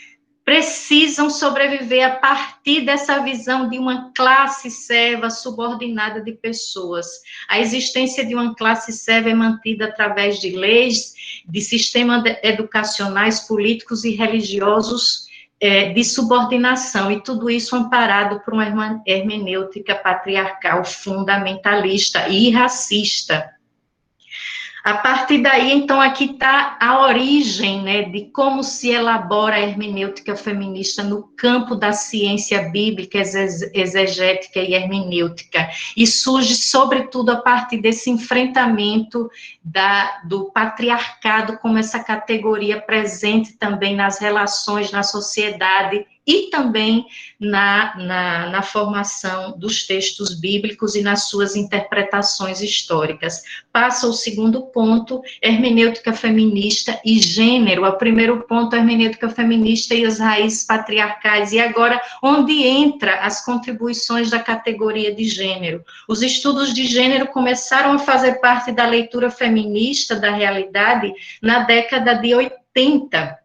Speaker 3: precisam sobreviver a partir dessa visão de uma classe serva subordinada de pessoas. A existência de uma classe serva é mantida através de leis, de sistemas educacionais, políticos e religiosos de subordinação, e tudo isso amparado por uma hermenêutica patriarcal fundamentalista e racista. A partir daí, então, aqui está a origem, né, de como se elabora a hermenêutica feminista no campo da ciência bíblica, exegética e hermenêutica, e surge, sobretudo, a partir desse enfrentamento do patriarcado como essa categoria presente também nas relações, na sociedade, e também na formação dos textos bíblicos e nas suas interpretações históricas. Passa o segundo ponto, hermenêutica feminista e gênero. O primeiro ponto, hermenêutica feminista e as raízes patriarcais. E agora, onde entra as contribuições da categoria de gênero? Os estudos de gênero começaram a fazer parte da leitura feminista da realidade na década de 80,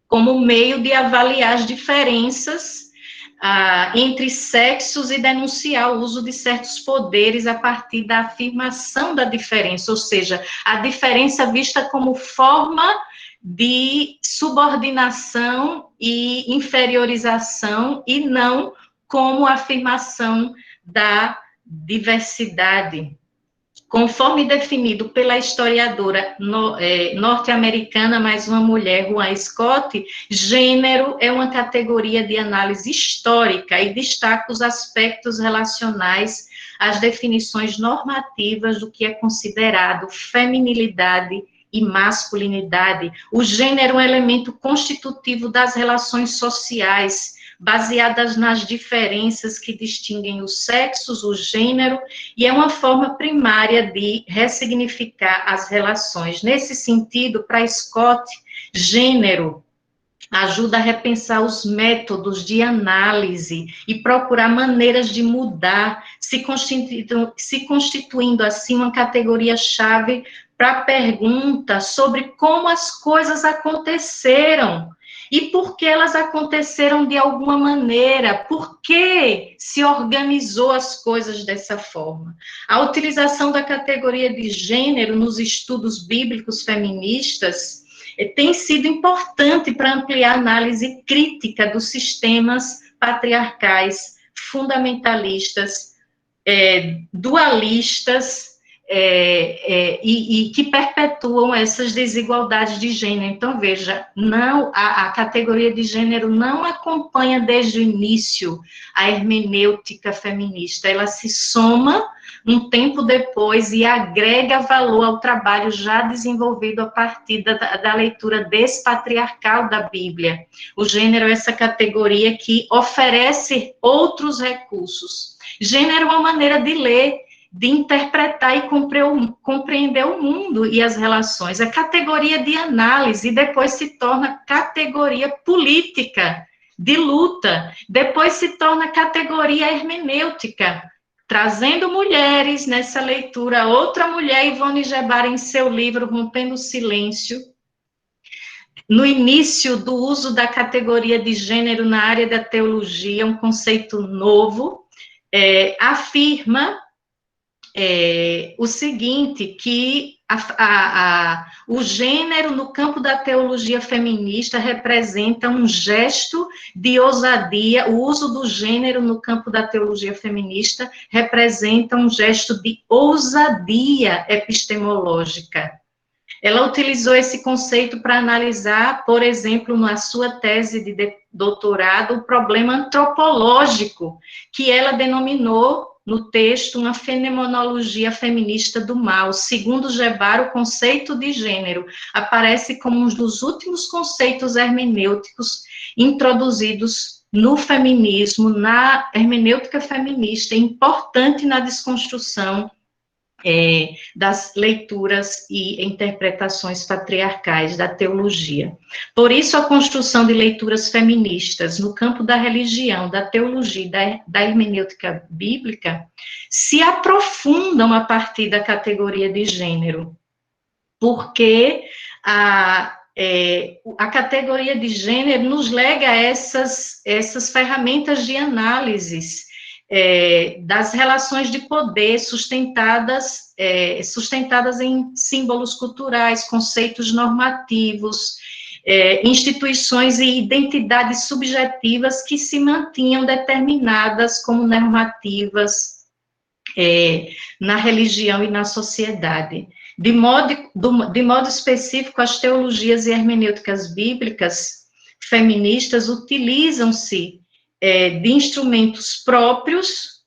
Speaker 3: como meio de avaliar as diferenças entre sexos e denunciar o uso de certos poderes a partir da afirmação da diferença, ou seja, a diferença vista como forma de subordinação e inferiorização, e não como afirmação da diversidade. Conforme definido pela historiadora norte-americana, mais uma mulher, Juan Scott, gênero é uma categoria de análise histórica e destaca os aspectos relacionais às definições normativas do que é considerado feminilidade e masculinidade. O gênero é um elemento constitutivo das relações sociais, baseadas nas diferenças que distinguem os sexos, o gênero, e é uma forma primária de ressignificar as relações. Nesse sentido, para Scott, gênero ajuda a repensar os métodos de análise e procurar maneiras de mudar, se constituindo assim uma categoria-chave para a pergunta sobre como as coisas aconteceram e por que elas aconteceram de alguma maneira, por que se organizou as coisas dessa forma. A utilização da categoria de gênero nos estudos bíblicos feministas tem sido importante para ampliar a análise crítica dos sistemas patriarcais, fundamentalistas, dualistas, e que perpetuam essas desigualdades de gênero. Então, veja, não, a categoria de gênero não acompanha desde o início a hermenêutica feminista, ela se soma um tempo depois e agrega valor ao trabalho já desenvolvido a partir da leitura despatriarcal da Bíblia. O gênero é essa categoria que oferece outros recursos. Gênero é uma maneira de ler, de interpretar e compreender o mundo e as relações. É categoria de análise e depois se torna categoria política, de luta, depois se torna categoria hermenêutica, trazendo mulheres nessa leitura. Outra mulher, Ivone Gebara, em seu livro Rompendo o Silêncio, no início do uso da categoria de gênero na área da teologia, um conceito novo, afirma o seguinte, que o gênero no campo da teologia feminista representa um gesto de ousadia, o uso do gênero no campo da teologia feminista representa um gesto de ousadia epistemológica. Ela utilizou esse conceito para analisar, por exemplo, na sua tese de doutorado, o problema antropológico, que ela denominou no texto uma fenomenologia feminista do mal. Segundo Gebara, o conceito de gênero aparece como um dos últimos conceitos hermenêuticos introduzidos no feminismo, na hermenêutica feminista, importante na desconstrução das leituras e interpretações patriarcais da teologia. Por isso, a construção de leituras feministas no campo da religião, da teologia e da hermenêutica bíblica se aprofundam a partir da categoria de gênero, porque a categoria de gênero nos lega essas ferramentas de análises das relações de poder sustentadas em símbolos culturais, conceitos normativos, instituições e identidades subjetivas que se mantinham determinadas como normativas na religião e na sociedade. De modo específico, as teologias e hermenêuticas bíblicas feministas utilizam-se de instrumentos próprios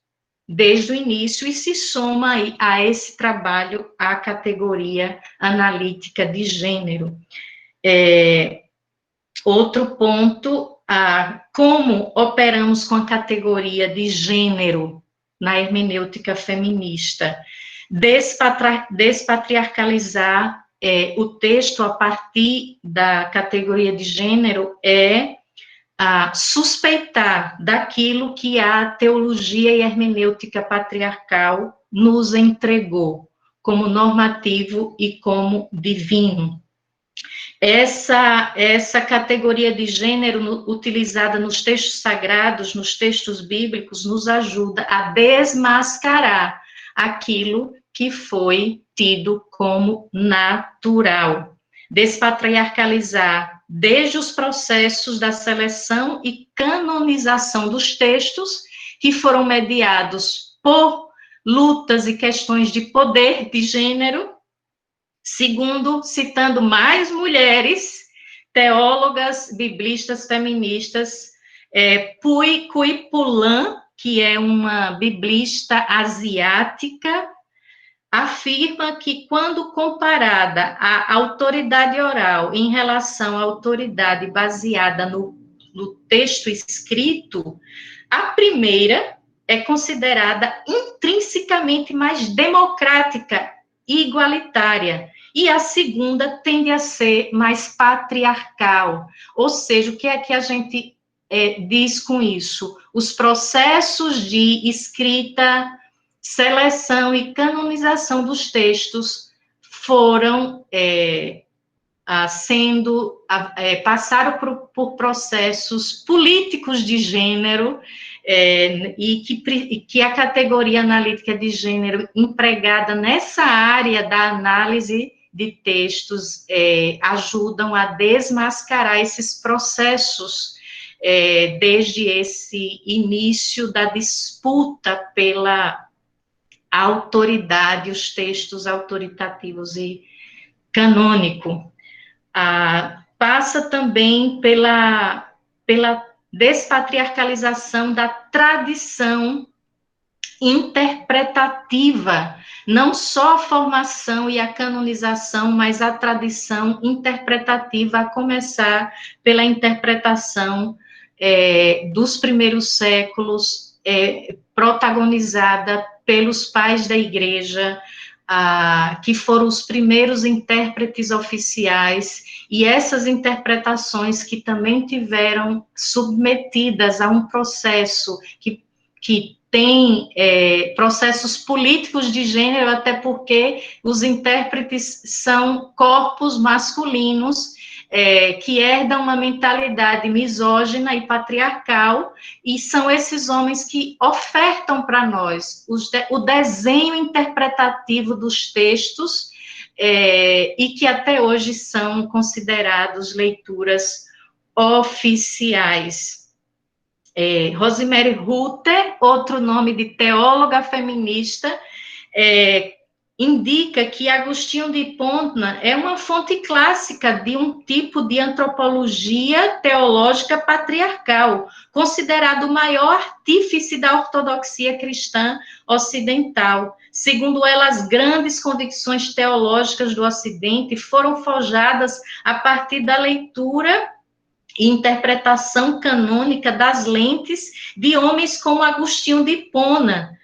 Speaker 3: desde o início e se soma a esse trabalho a categoria analítica de gênero. Outro ponto, como operamos com a categoria de gênero na hermenêutica feminista. Despatriarcalizar o texto a partir da categoria de gênero suspeitar daquilo que a teologia e hermenêutica patriarcal nos entregou como normativo e como divino. Essa categoria de gênero utilizada nos textos sagrados, nos textos bíblicos, nos ajuda a desmascarar aquilo que foi tido como natural. Despatriarcalizar desde os processos da seleção e canonização dos textos que foram mediados por lutas e questões de poder de gênero. Segundo, citando mais mulheres, teólogas, biblistas, feministas, Pui Kuipulan, que é uma biblista asiática, afirma que, quando comparada à autoridade oral em relação à autoridade baseada no texto escrito, a primeira é considerada intrinsecamente mais democrática e igualitária, e a segunda tende a ser mais patriarcal. Ou seja, o que é que a gente diz com isso? Os processos de escrita, seleção e canonização dos textos foram passaram por processos políticos de gênero, e que a categoria analítica de gênero empregada nessa área da análise de textos ajudam a desmascarar esses processos desde esse início da disputa pela autoridade, os textos autoritativos e canônico. Passa também pela despatriarcalização da tradição interpretativa, não só a formação e a canonização, mas a tradição interpretativa, a começar pela interpretação dos primeiros séculos, protagonizada pelos pais da igreja, que foram os primeiros intérpretes oficiais, e essas interpretações que também tiveram submetidas a um processo que tem processos políticos de gênero, até porque os intérpretes são corpos masculinos, que herdam uma mentalidade misógina e patriarcal, e são esses homens que ofertam para nós o desenho interpretativo dos textos, e que até hoje são considerados leituras oficiais. Rosemary Rutter, outro nome de teóloga feminista, indica que Agostinho de Hipona é uma fonte clássica de um tipo de antropologia teológica patriarcal, considerado o maior artífice da ortodoxia cristã ocidental. Segundo ela, as grandes convicções teológicas do Ocidente foram forjadas a partir da leitura e interpretação canônica das lentes de homens como Agostinho de Hipona.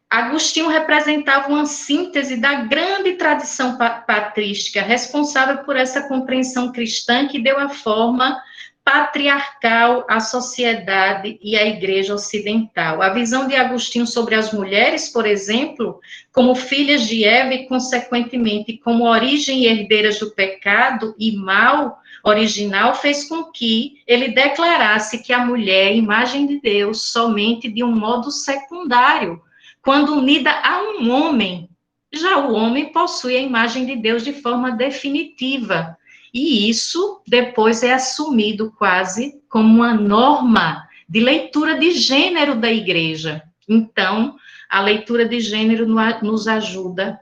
Speaker 3: Agostinho representava uma síntese da grande tradição patrística, responsável por essa compreensão cristã que deu a forma patriarcal à sociedade e à igreja ocidental. A visão de Agostinho sobre as mulheres, por exemplo, como filhas de Eva e, consequentemente, como origem e herdeiras do pecado e mal original, fez com que ele declarasse que a mulher é imagem de Deus somente de um modo secundário, quando unida a um homem. Já o homem possui a imagem de Deus de forma definitiva, e isso depois é assumido quase como uma norma de leitura de gênero da igreja. Então, a leitura de gênero nos ajuda.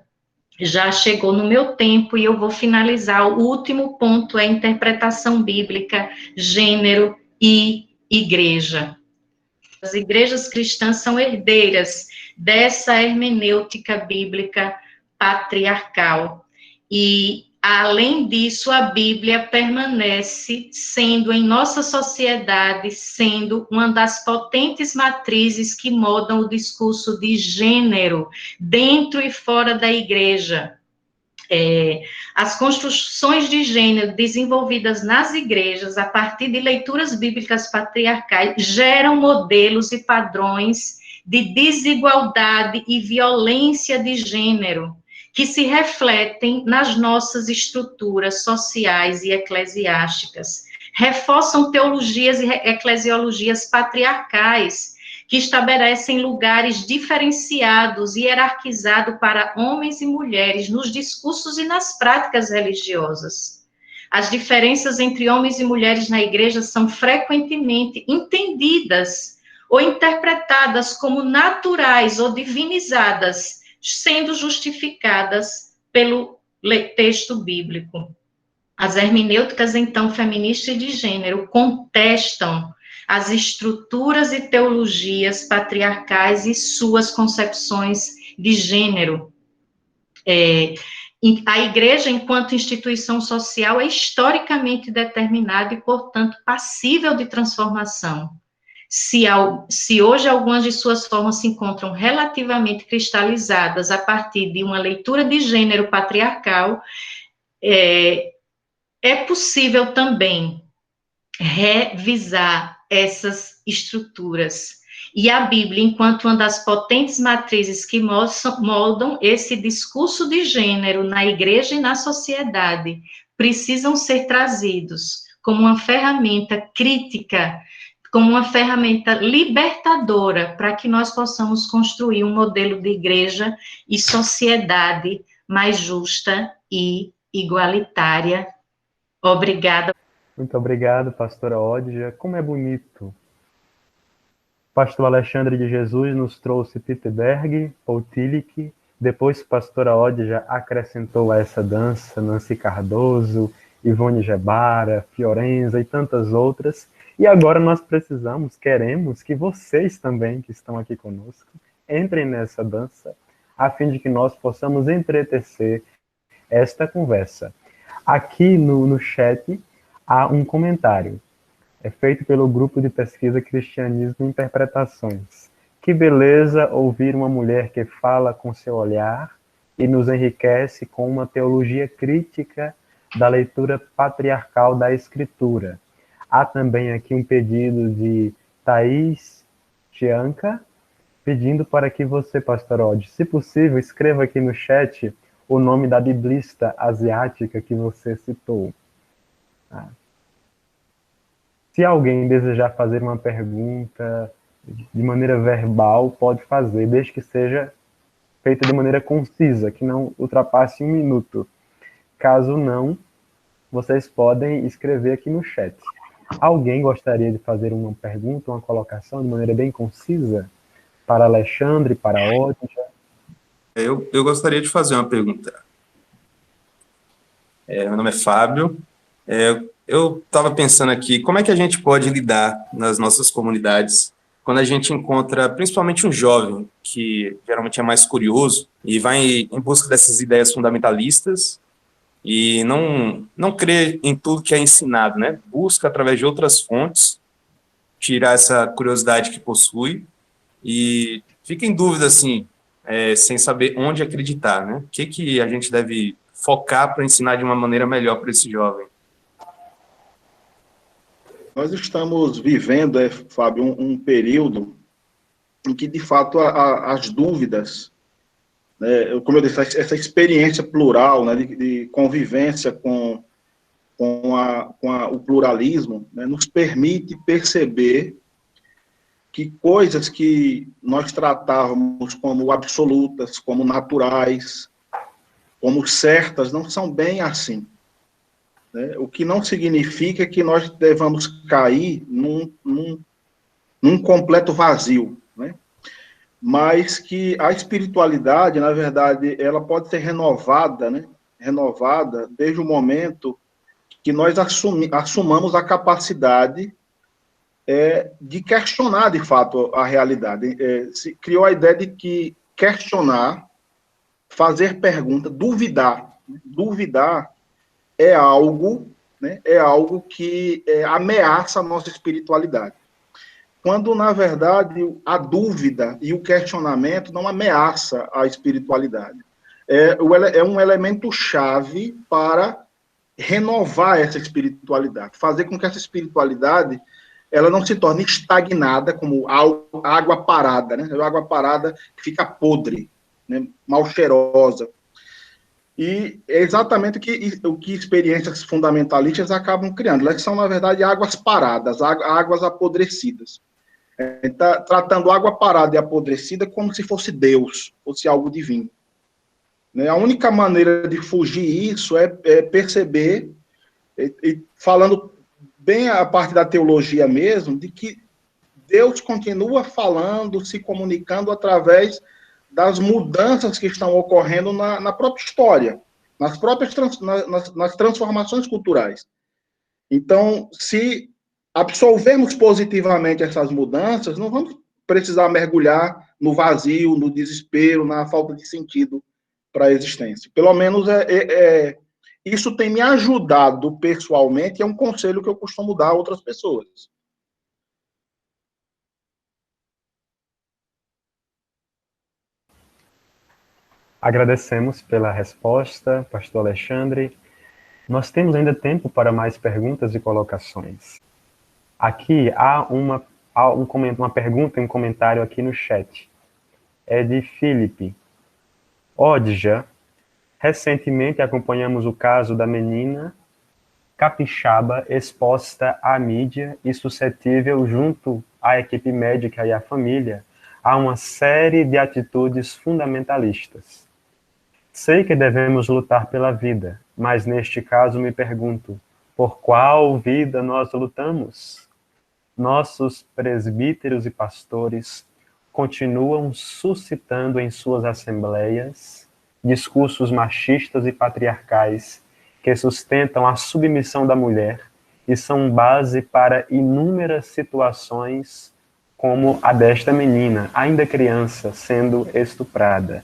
Speaker 3: Já chegou no meu tempo e eu vou finalizar. O último ponto é a interpretação bíblica, gênero e igreja. As igrejas cristãs são herdeiras dessa hermenêutica bíblica patriarcal. E, além disso, a Bíblia permanece sendo, em nossa sociedade, sendo uma das potentes matrizes que moldam o discurso de gênero dentro e fora da igreja. As construções de gênero desenvolvidas nas igrejas, a partir de leituras bíblicas patriarcais, geram modelos e padrões de desigualdade e violência de gênero, que se refletem nas nossas estruturas sociais e eclesiásticas, reforçam teologias e eclesiologias patriarcais, que estabelecem lugares diferenciados e hierarquizados para homens e mulheres nos discursos e nas práticas religiosas. As diferenças entre homens e mulheres na igreja são frequentemente entendidas ou interpretadas como naturais ou divinizadas, sendo justificadas pelo texto bíblico. As hermenêuticas, então, feministas e de gênero, contestam as estruturas e teologias patriarcais e suas concepções de gênero. A igreja, enquanto instituição social, é historicamente determinada e, portanto, passível de transformação. Se hoje algumas de suas formas se encontram relativamente cristalizadas a partir de uma leitura de gênero patriarcal, é possível também revisar essas estruturas. E a Bíblia, enquanto uma das potentes matrizes que moldam esse discurso de gênero na igreja e na sociedade, precisam ser trazidos como uma ferramenta crítica, como uma ferramenta libertadora, para que nós possamos construir um modelo de igreja e sociedade mais justa e igualitária. Obrigada.
Speaker 1: Muito obrigado, pastora Odja. Como é bonito. Pastor Alexandre de Jesus nos trouxe Pittenberg, Paul Tillich, depois pastora Odja acrescentou a essa dança Nancy Cardoso, Ivone Gebara, Fiorenza e tantas outras. E agora nós queremos que vocês também, que estão aqui conosco, entrem nessa dança, a fim de que nós possamos entretecer esta conversa. Aqui no chat há um comentário. É feito pelo grupo de pesquisa Cristianismo e Interpretações. Que beleza ouvir uma mulher que fala com seu olhar e nos enriquece com uma teologia crítica da leitura patriarcal da Escritura. Há também aqui um pedido de Thaís Tianca, pedindo para que você, pastor Odja, se possível, escreva aqui no chat o nome da biblista asiática que você citou. Se alguém desejar fazer uma pergunta de maneira verbal, pode fazer, desde que seja feita de maneira concisa, que não ultrapasse 1 minuto. Caso não, vocês podem escrever aqui no chat. Alguém gostaria de fazer uma pergunta, uma colocação de maneira bem concisa? Para Alexandre, para Odja?
Speaker 4: Eu gostaria de fazer uma pergunta. Meu nome é Fábio. Eu estava pensando aqui, como é que a gente pode lidar nas nossas comunidades quando a gente encontra, principalmente um jovem, que geralmente é mais curioso e vai em busca dessas ideias fundamentalistas e não crê em tudo que é ensinado, né? Busca, através de outras fontes, tirar essa curiosidade que possui e fica em dúvida, assim, sem saber onde acreditar, né? O que a gente deve focar para ensinar de uma maneira melhor para esse jovem?
Speaker 2: Nós estamos vivendo, Fábio, um período em que, de fato, as dúvidas, né, como eu disse, essa experiência plural, né, de convivência com o pluralismo, né, nos permite perceber que coisas que nós tratávamos como absolutas, como naturais, como certas, não são bem assim. O que não significa que nós devamos cair num completo vazio, né? Mas que a espiritualidade, na verdade, ela pode ser renovada, né? Renovada desde o momento que nós assumamos a capacidade de questionar, de fato, a realidade. Se criou a ideia de que questionar, fazer pergunta, duvidar é algo, né, que ameaça a nossa espiritualidade. Quando, na verdade, a dúvida e o questionamento não ameaça a espiritualidade. É um elemento-chave para renovar essa espiritualidade, fazer com que essa espiritualidade ela não se torne estagnada, como água parada, né? Água parada que fica podre, né, mal cheirosa. E é exatamente o que experiências fundamentalistas acabam criando. Elas são, na verdade, águas paradas, águas apodrecidas. Tratando água parada e apodrecida como se fosse Deus, fosse algo divino. A única maneira de fugir isso é perceber, falando bem a parte da teologia mesmo, de que Deus continua falando, se comunicando através das mudanças que estão ocorrendo na própria história, nas próprias nas transformações culturais. Então, se absorvermos positivamente essas mudanças, não vamos precisar mergulhar no vazio, no desespero, na falta de sentido para a existência. Pelo menos isso tem me ajudado pessoalmente, é um conselho que eu costumo dar a outras pessoas.
Speaker 1: Agradecemos pela resposta, pastor Alexandre. Nós temos ainda tempo para mais perguntas e colocações. Aqui há uma pergunta e um comentário aqui no chat. É de Felipe. Odja, recentemente acompanhamos o caso da menina capixaba exposta à mídia e suscetível, junto à equipe médica e à família, a uma série de atitudes fundamentalistas. Sei que devemos lutar pela vida, mas neste caso me pergunto, por qual vida nós lutamos? Nossos presbíteros e pastores continuam suscitando em suas assembleias discursos machistas e patriarcais que sustentam a submissão da mulher e são base para inúmeras situações como a desta menina, ainda criança, sendo estuprada.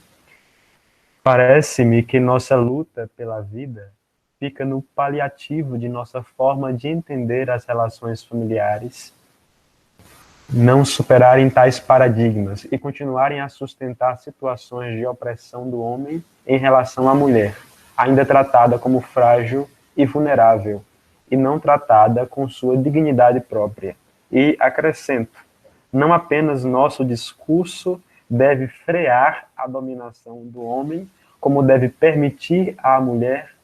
Speaker 1: Parece-me que nossa luta pela vida fica no paliativo de nossa forma de entender as relações familiares, não superarem tais paradigmas e continuarem a sustentar situações de opressão do homem em relação à mulher, ainda tratada como frágil e vulnerável, e não tratada com sua dignidade própria. E acrescento, não apenas nosso discurso deve frear a dominação do homem, como deve permitir à mulher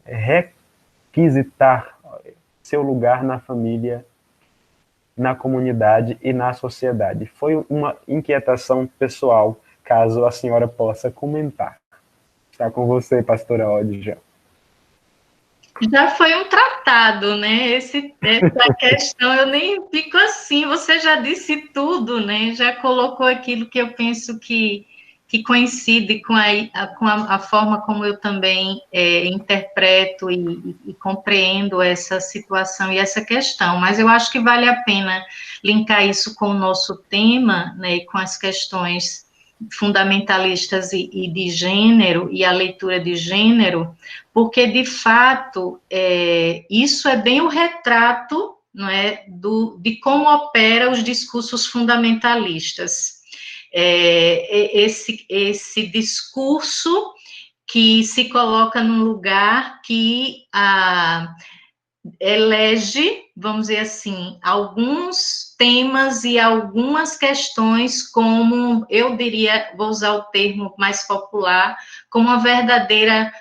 Speaker 1: requisitar seu lugar na família, na comunidade e na sociedade. Foi uma inquietação pessoal, caso a senhora possa comentar. Está com você, pastora Odja.
Speaker 3: Já foi um tratado, né? Essa questão, eu nem fico assim, você já disse tudo, né? Já colocou aquilo que eu penso que coincide com a forma como eu também interpreto e compreendo essa situação e essa questão, mas eu acho que vale a pena linkar isso com o nosso tema, né, e com as questões fundamentalistas e de gênero, e a leitura de gênero, porque, de fato, isso é bem o retrato, não é, de como opera os discursos fundamentalistas. Esse discurso que se coloca num lugar que elege, vamos dizer assim, alguns temas e algumas questões como, eu diria, vou usar o termo mais popular, como uma verdadeira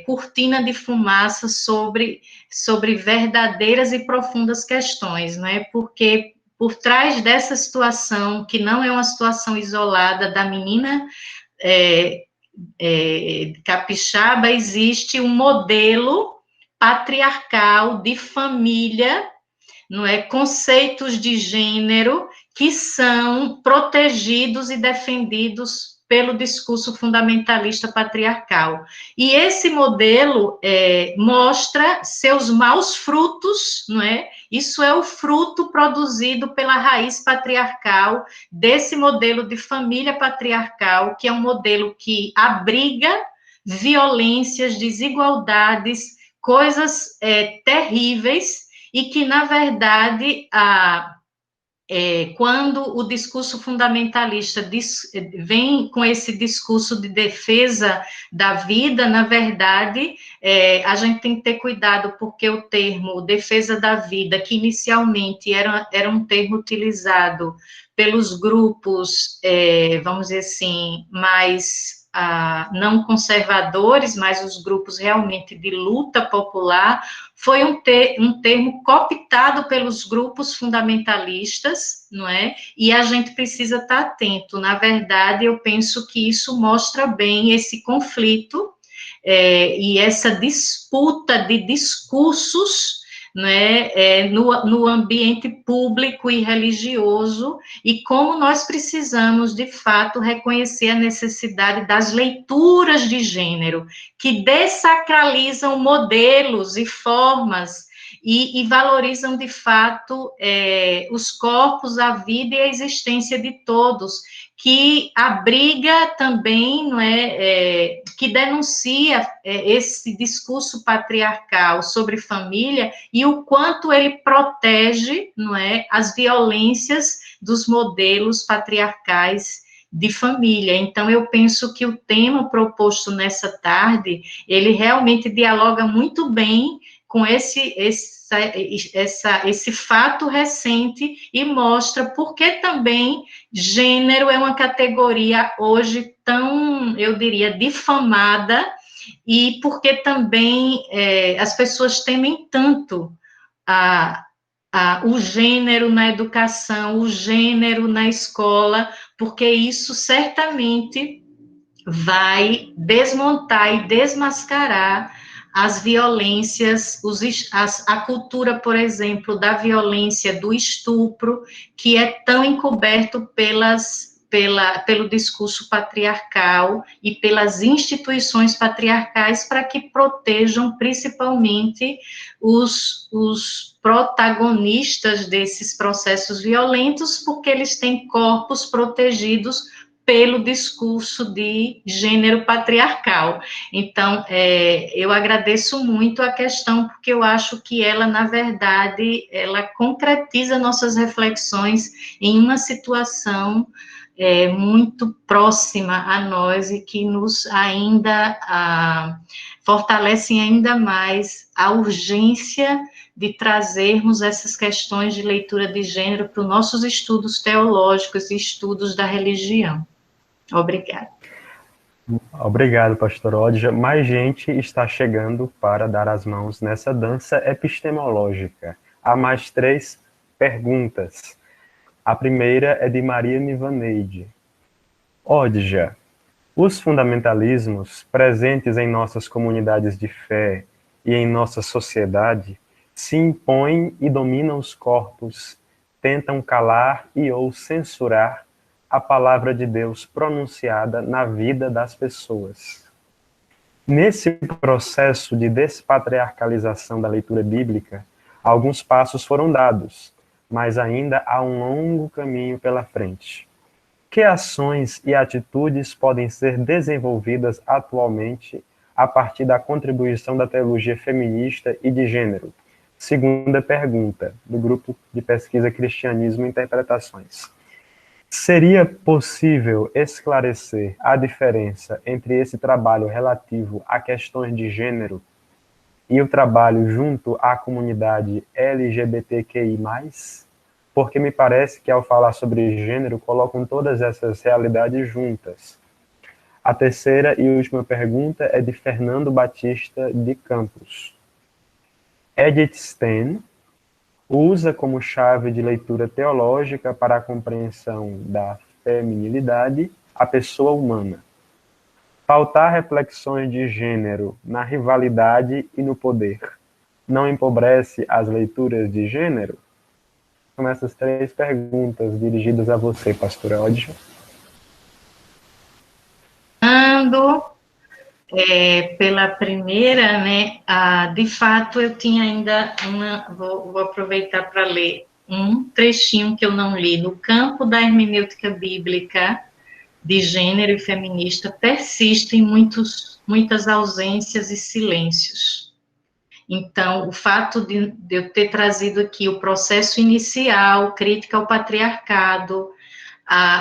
Speaker 3: cortina de fumaça sobre verdadeiras e profundas questões, não é? Porque por trás dessa situação, que não é uma situação isolada da menina capixaba, existe um modelo patriarcal de família, não é? Conceitos de gênero que são protegidos e defendidos pelo discurso fundamentalista patriarcal. E esse modelo mostra seus maus frutos, não é? Isso é o fruto produzido pela raiz patriarcal desse modelo de família patriarcal, que é um modelo que abriga violências, desigualdades, coisas terríveis, e que, na verdade, quando o discurso fundamentalista vem com esse discurso de defesa da vida, na verdade, a gente tem que ter cuidado, porque o termo defesa da vida, que inicialmente era um termo utilizado pelos grupos, vamos dizer assim, mais não conservadores, mas os grupos realmente de luta popular, foi um termo cooptado pelos grupos fundamentalistas, não é? E a gente precisa estar atento. Na verdade, eu penso que isso mostra bem esse conflito e essa disputa de discursos, né, no ambiente público e religioso, e como nós precisamos, de fato, reconhecer a necessidade das leituras de gênero, que dessacralizam modelos e formas, e valorizam, de fato, os corpos, a vida e a existência de todos, que abriga também, não é, que denuncia esse discurso patriarcal sobre família e o quanto ele protege, não é, as violências dos modelos patriarcais de família. Então, eu penso que o tema proposto nessa tarde, ele realmente dialoga muito bem com esse fato recente e mostra por que também gênero é uma categoria hoje tão, eu diria, difamada, e porque também as pessoas temem tanto o gênero na educação, o gênero na escola, porque isso certamente vai desmontar e desmascarar as violências, a cultura, por exemplo, da violência, do estupro, que é tão encoberto pelo discurso patriarcal e pelas instituições patriarcais para que protejam principalmente os protagonistas desses processos violentos, porque eles têm corpos protegidos pelo discurso de gênero patriarcal. Então, eu agradeço muito a questão, porque eu acho que ela, na verdade, ela concretiza nossas reflexões em uma situação muito próxima a nós e que nos ainda fortalecem ainda mais a urgência de trazermos essas questões de leitura de gênero para os nossos estudos teológicos e estudos da religião. Obrigada.
Speaker 1: Obrigado, pastor Odja. Mais gente está chegando para dar as mãos nessa dança epistemológica. Há mais 3 perguntas. A primeira é de Maria Nivaneide. Odja, os fundamentalismos presentes em nossas comunidades de fé e em nossa sociedade se impõem e dominam os corpos, tentam calar e ou censurar a palavra de Deus pronunciada na vida das pessoas. Nesse processo de despatriarcalização da leitura bíblica, alguns passos foram dados, mas ainda há um longo caminho pela frente. Que ações e atitudes podem ser desenvolvidas atualmente a partir da contribuição da teologia feminista e de gênero? Segunda pergunta, do grupo de pesquisa Cristianismo e Interpretações. Seria possível esclarecer a diferença entre esse trabalho relativo a questões de gênero e o trabalho junto à comunidade LGBTQI+? Porque me parece que ao falar sobre gênero colocam todas essas realidades juntas. A terceira e última pergunta é de Fernando Batista de Campos. Edith Stein usa como chave de leitura teológica para a compreensão da feminilidade a pessoa humana. Faltar reflexões de gênero na rivalidade e no poder não empobrece as leituras de gênero? São essas 3 perguntas dirigidas a você, pastora Odja.
Speaker 3: Pela primeira, né, de fato eu tinha ainda vou aproveitar para ler um trechinho que eu não li. No campo da hermenêutica bíblica de gênero e feminista persistem muitas ausências e silêncios. Então, o fato de eu ter trazido aqui o processo inicial, crítica ao patriarcado,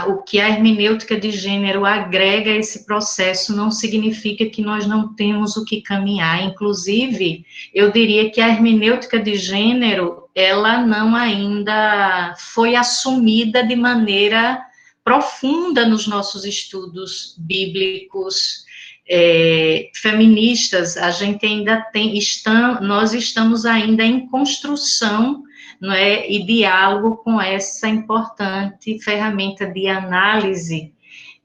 Speaker 3: o que a hermenêutica de gênero agrega a esse processo não significa que nós não temos o que caminhar. Inclusive, eu diria que a hermenêutica de gênero, ela não ainda foi assumida de maneira profunda nos nossos estudos bíblicos feministas. A gente ainda nós estamos ainda em construção, não é, e diálogo com essa importante ferramenta de análise.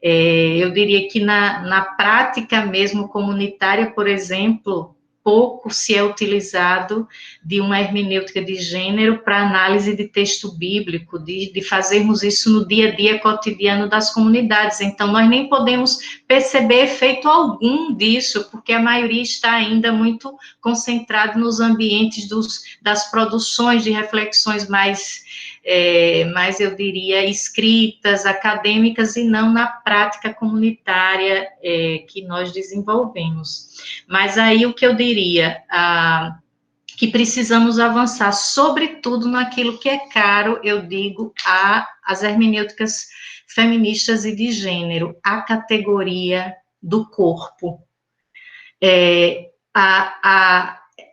Speaker 3: Eu diria que na prática mesmo comunitária, por exemplo, pouco se é utilizado de uma hermenêutica de gênero para análise de texto bíblico, de fazermos isso no dia a dia cotidiano das comunidades. Então, nós nem podemos perceber efeito algum disso, porque a maioria está ainda muito concentrada nos ambientes das produções de reflexões mais, eu diria, escritas, acadêmicas, e não na prática comunitária que nós desenvolvemos. Mas aí o que eu diria, que precisamos avançar, sobretudo naquilo que é caro, eu digo, às hermenêuticas feministas e de gênero, a categoria do corpo.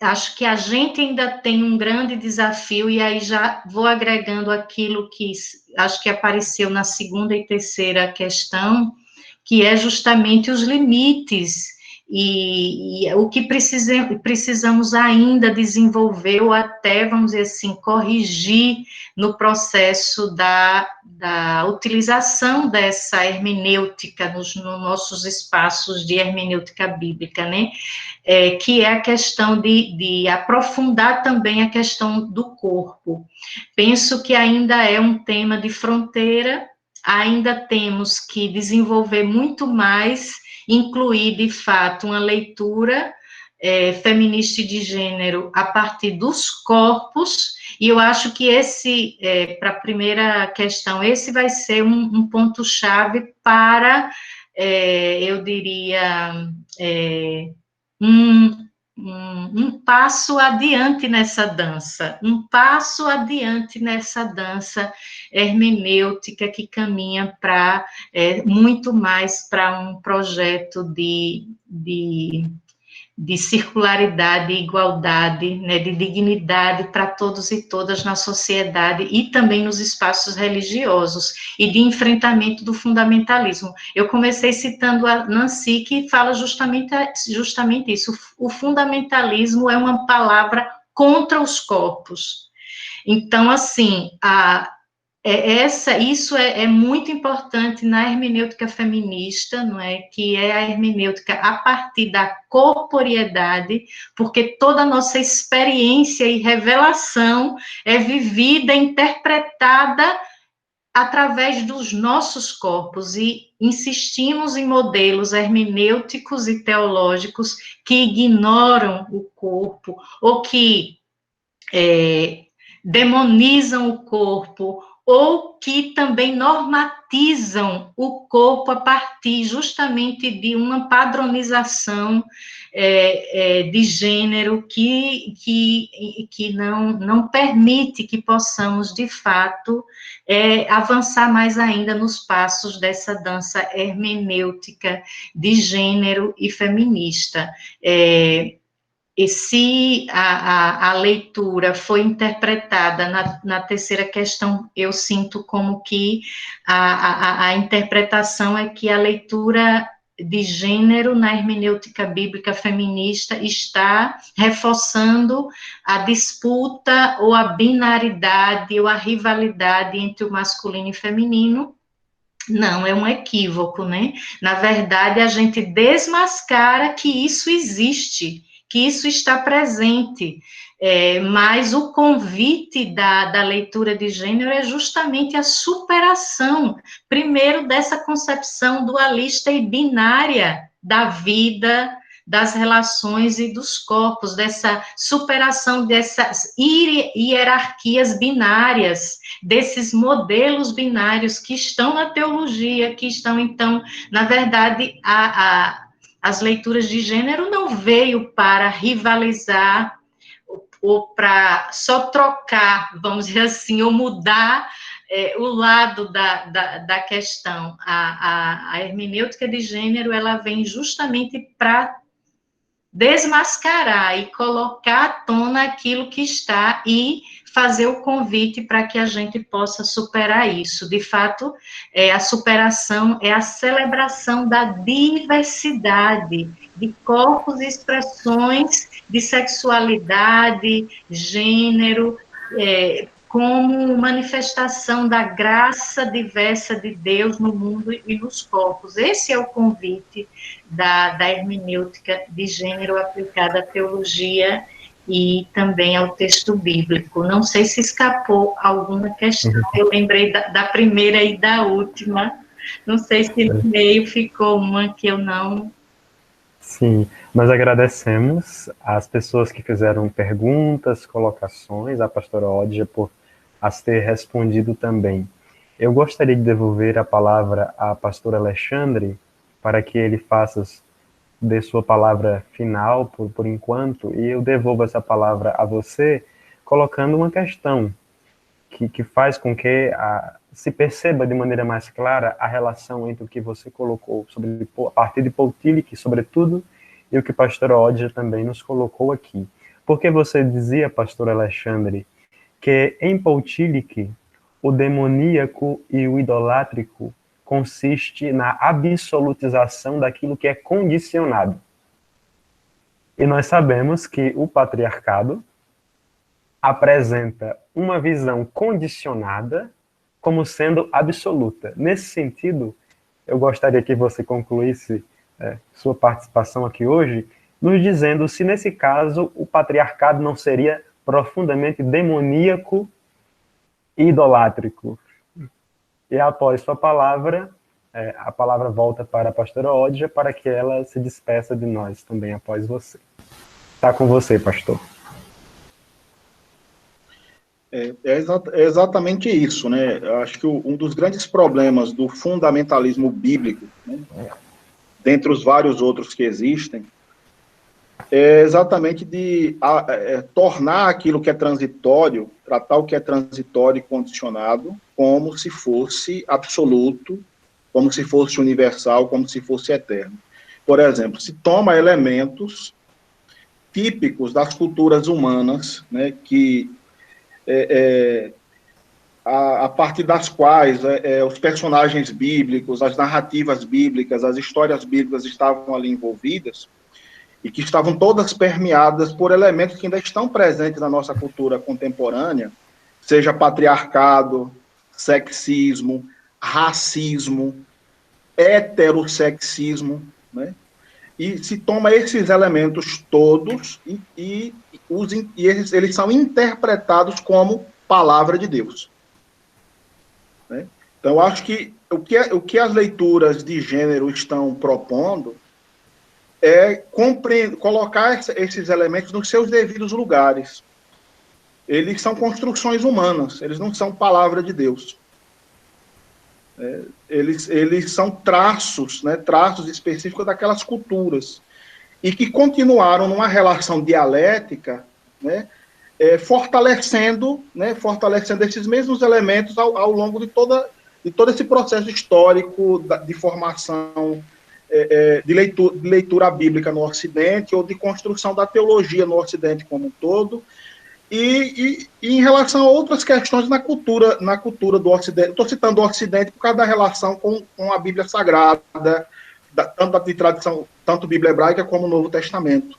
Speaker 3: Acho que a gente ainda tem um grande desafio, e aí já vou agregando aquilo que acho que apareceu na segunda e terceira questão, que é justamente os limites e o que precisamos ainda desenvolver, ou até, vamos dizer assim, corrigir no processo da utilização dessa hermenêutica nos nossos espaços de hermenêutica bíblica, né? Que é a questão de aprofundar também a questão do corpo. Penso que ainda é um tema de fronteira, ainda temos que desenvolver muito mais, incluir, de fato, uma leitura feminista e de gênero a partir dos corpos, e eu acho que para a primeira questão, esse vai ser um ponto-chave para, eu diria, um passo adiante nessa dança, hermenêutica que caminha para muito mais para um projeto de circularidade e igualdade, né, de dignidade para todos e todas na sociedade e também nos espaços religiosos, e de enfrentamento do fundamentalismo. Eu comecei citando a Nancy, que fala justamente isso. O fundamentalismo é uma palavra contra os corpos. Então, assim, isso é muito importante na hermenêutica feminista, não é? Que é a hermenêutica a partir da corporeidade, porque toda a nossa experiência e revelação é vivida, interpretada através dos nossos corpos, e insistimos em modelos hermenêuticos e teológicos que ignoram o corpo, ou que demonizam o corpo, ou que também normatizam o corpo a partir justamente de uma padronização de gênero que não permite que possamos, de fato, avançar mais ainda nos passos dessa dança hermenêutica de gênero e feminista. E se a leitura foi interpretada na terceira questão, eu sinto como que a interpretação é que a leitura de gênero na hermenêutica bíblica feminista está reforçando a disputa ou a binaridade ou a rivalidade entre o masculino e feminino. Não, é um equívoco, né? Na verdade, a gente desmascara que isso existe, que isso está presente, mas o convite da leitura de gênero é justamente a superação, primeiro, dessa concepção dualista e binária da vida, das relações e dos corpos, dessa superação dessas hierarquias binárias, desses modelos binários que estão na teologia, que estão, então, na verdade, as leituras de gênero não veio para rivalizar ou para só trocar, vamos dizer assim, ou mudar o lado da questão. A hermenêutica de gênero, ela vem justamente para desmascarar e colocar à tona aquilo que está e fazer o convite para que a gente possa superar isso. De fato, a superação é a celebração da diversidade de corpos e expressões de sexualidade, gênero, como manifestação da graça diversa de Deus no mundo e nos corpos. Esse é o convite da hermenêutica de gênero aplicada à teologia e também ao texto bíblico. Não sei se escapou alguma questão, eu lembrei da primeira e da última, não sei se no meio ficou uma que eu não...
Speaker 1: Sim, nós agradecemos às pessoas que fizeram perguntas, colocações, a pastora Odja por as ter respondido também. Eu gostaria de devolver a palavra à pastora Alexandre para que ele faça de sua palavra final por enquanto, e eu devolvo essa palavra a você, colocando uma questão que faz com que se perceba de maneira mais clara a relação entre o que você colocou sobre, a partir de Paul Tillich, sobretudo, e o que a pastora Odja também nos colocou aqui. Porque você dizia, pastor Alexandre, que em Paul Tillich, o demoníaco e o idolátrico consiste na absolutização daquilo que é condicionado. E nós sabemos que o patriarcado apresenta uma visão condicionada como sendo absoluta. Nesse sentido, eu gostaria que você concluísse sua participação aqui hoje, nos dizendo se, nesse caso, o patriarcado não seria profundamente demoníaco e idolátrico. E após sua palavra, a palavra volta para a pastora Odja para que ela se despeça de nós também após você. Está com você, pastor.
Speaker 2: É exatamente isso, né? Eu acho que um dos grandes problemas do fundamentalismo bíblico, né, dentre os vários outros que existem, é exatamente de tornar aquilo que é transitório, tratar o que é transitório e condicionado, como se fosse absoluto, como se fosse universal, como se fosse eterno. Por exemplo, se toma elementos típicos das culturas humanas, né, que a partir das quais os personagens bíblicos, as narrativas bíblicas, as histórias bíblicas estavam ali envolvidas, e que estavam todas permeadas por elementos que ainda estão presentes na nossa cultura contemporânea, seja patriarcado, sexismo, racismo, heterossexismo, né? E se toma esses elementos todos e eles são interpretados como palavra de Deus, né? Então, acho que o que as leituras de gênero estão propondo é colocar esses elementos nos seus devidos lugares. Eles são construções humanas, eles não são palavra de Deus. Eles são traços, né, traços específicos daquelas culturas, e que continuaram numa relação dialética, né, fortalecendo esses mesmos elementos ao longo de todo esse processo histórico de formação de leitura bíblica no Ocidente, ou de construção da teologia no Ocidente como um todo, e em relação a outras questões na cultura do Ocidente. Estou citando o Ocidente por causa da relação com a Bíblia Sagrada, tanto de tradição, tanto Bíblia hebraica como o Novo Testamento.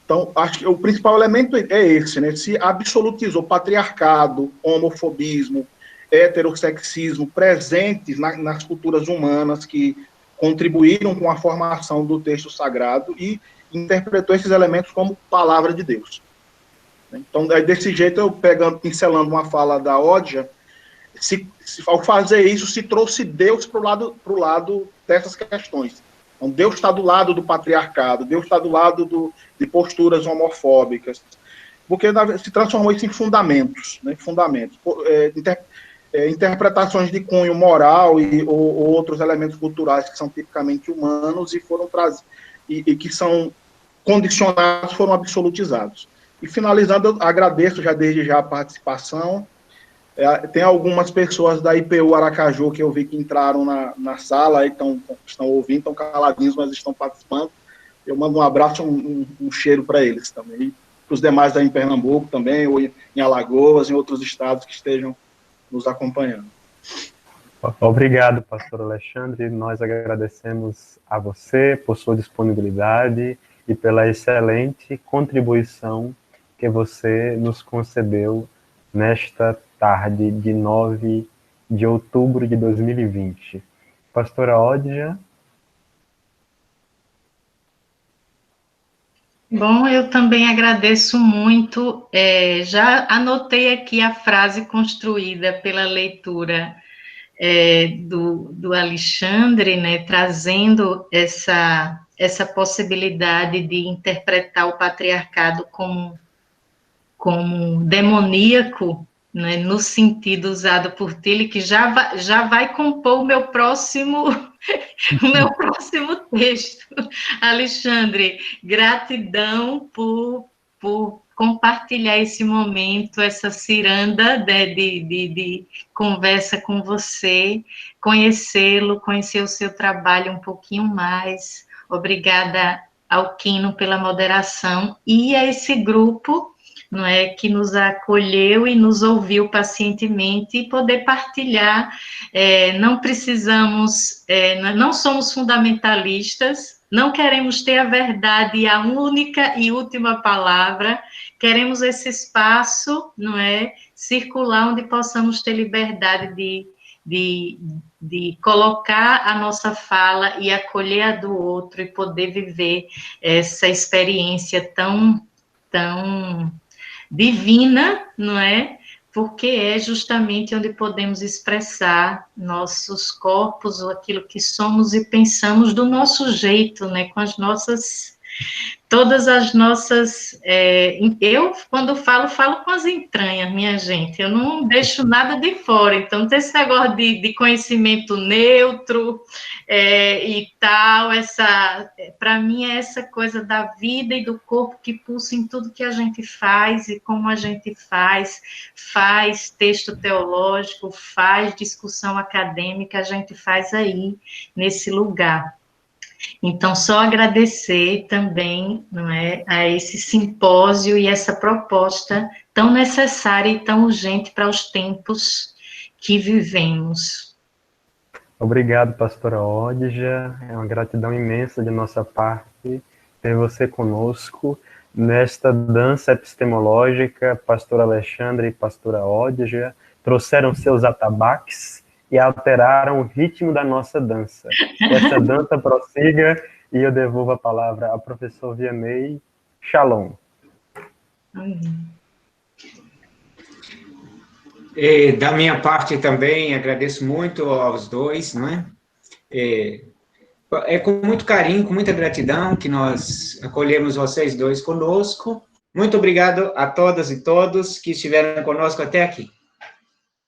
Speaker 2: Então, acho que o principal elemento é esse, né? Se absolutizou patriarcado, homofobismo, heterossexismo presentes nas culturas humanas que contribuíram com a formação do texto sagrado e interpretou esses elementos como palavra de Deus. Então, desse jeito, eu pincelando uma fala da Odja, ao fazer isso, se trouxe Deus para o lado dessas questões. Então, Deus está do lado do patriarcado, Deus está do lado de posturas homofóbicas, porque se transformou isso em fundamentos, né? Interpretações de cunho moral ou outros elementos culturais que são tipicamente humanos e foram e que são condicionados, foram absolutizados. E finalizando, eu agradeço desde já a participação. Tem algumas pessoas da IPU Aracaju que eu vi que entraram na sala, e estão ouvindo, estão caladinhos, mas estão participando. Eu mando um abraço, um cheiro para eles também. Para os demais aí em Pernambuco também, ou em Alagoas, em outros estados que estejam nos acompanhando.
Speaker 1: Obrigado, pastor Alexandre. Nós agradecemos a você por sua disponibilidade e pela excelente contribuição que você nos concedeu nesta tarde de 9 de outubro de 2020. Pastora Odja.
Speaker 3: Bom, eu também agradeço muito. Já anotei aqui a frase construída pela leitura do Alexandre, né, trazendo essa possibilidade de interpretar o patriarcado como demoníaco, né, no sentido usado por Tilly, que já vai compor o meu próximo texto. Alexandre, gratidão por compartilhar esse momento, essa ciranda, né, de conversa com você, conhecê-lo, conhecer o seu trabalho um pouquinho mais. Obrigada ao Quino pela moderação e a esse grupo, não é, que nos acolheu e nos ouviu pacientemente, e poder partilhar. Não precisamos, não somos fundamentalistas, não queremos ter a verdade e a única e última palavra, queremos esse espaço, não é, circular, onde possamos ter liberdade de colocar a nossa fala e acolher a do outro, e poder viver essa experiência tão divina, não é? Porque é justamente onde podemos expressar nossos corpos, ou aquilo que somos e pensamos do nosso jeito, né? Com as nossas... Todas as nossas... eu, quando falo com as entranhas, minha gente. Eu não deixo nada de fora. Então, não tem esse negócio de conhecimento neutro e tal. Para mim, é essa coisa da vida e do corpo que pulsa em tudo que a gente faz e como a gente faz texto teológico, faz discussão acadêmica, a gente faz aí, nesse lugar. Então, só agradecer também, não é, a esse simpósio e essa proposta tão necessária e tão urgente para os tempos que vivemos.
Speaker 1: Obrigado, pastora Odja. É uma gratidão imensa de nossa parte ter você conosco nesta dança epistemológica. Pastor Alexandre e pastora Odja trouxeram seus atabaques e alteraram o ritmo da nossa dança. Que essa dança prossiga, e eu devolvo a palavra ao professor Vianney. Shalom.
Speaker 5: Da minha parte também, agradeço muito aos dois, não é? É com muito carinho, com muita gratidão que nós acolhemos vocês dois conosco. Muito obrigado a todas e todos que estiveram conosco até aqui.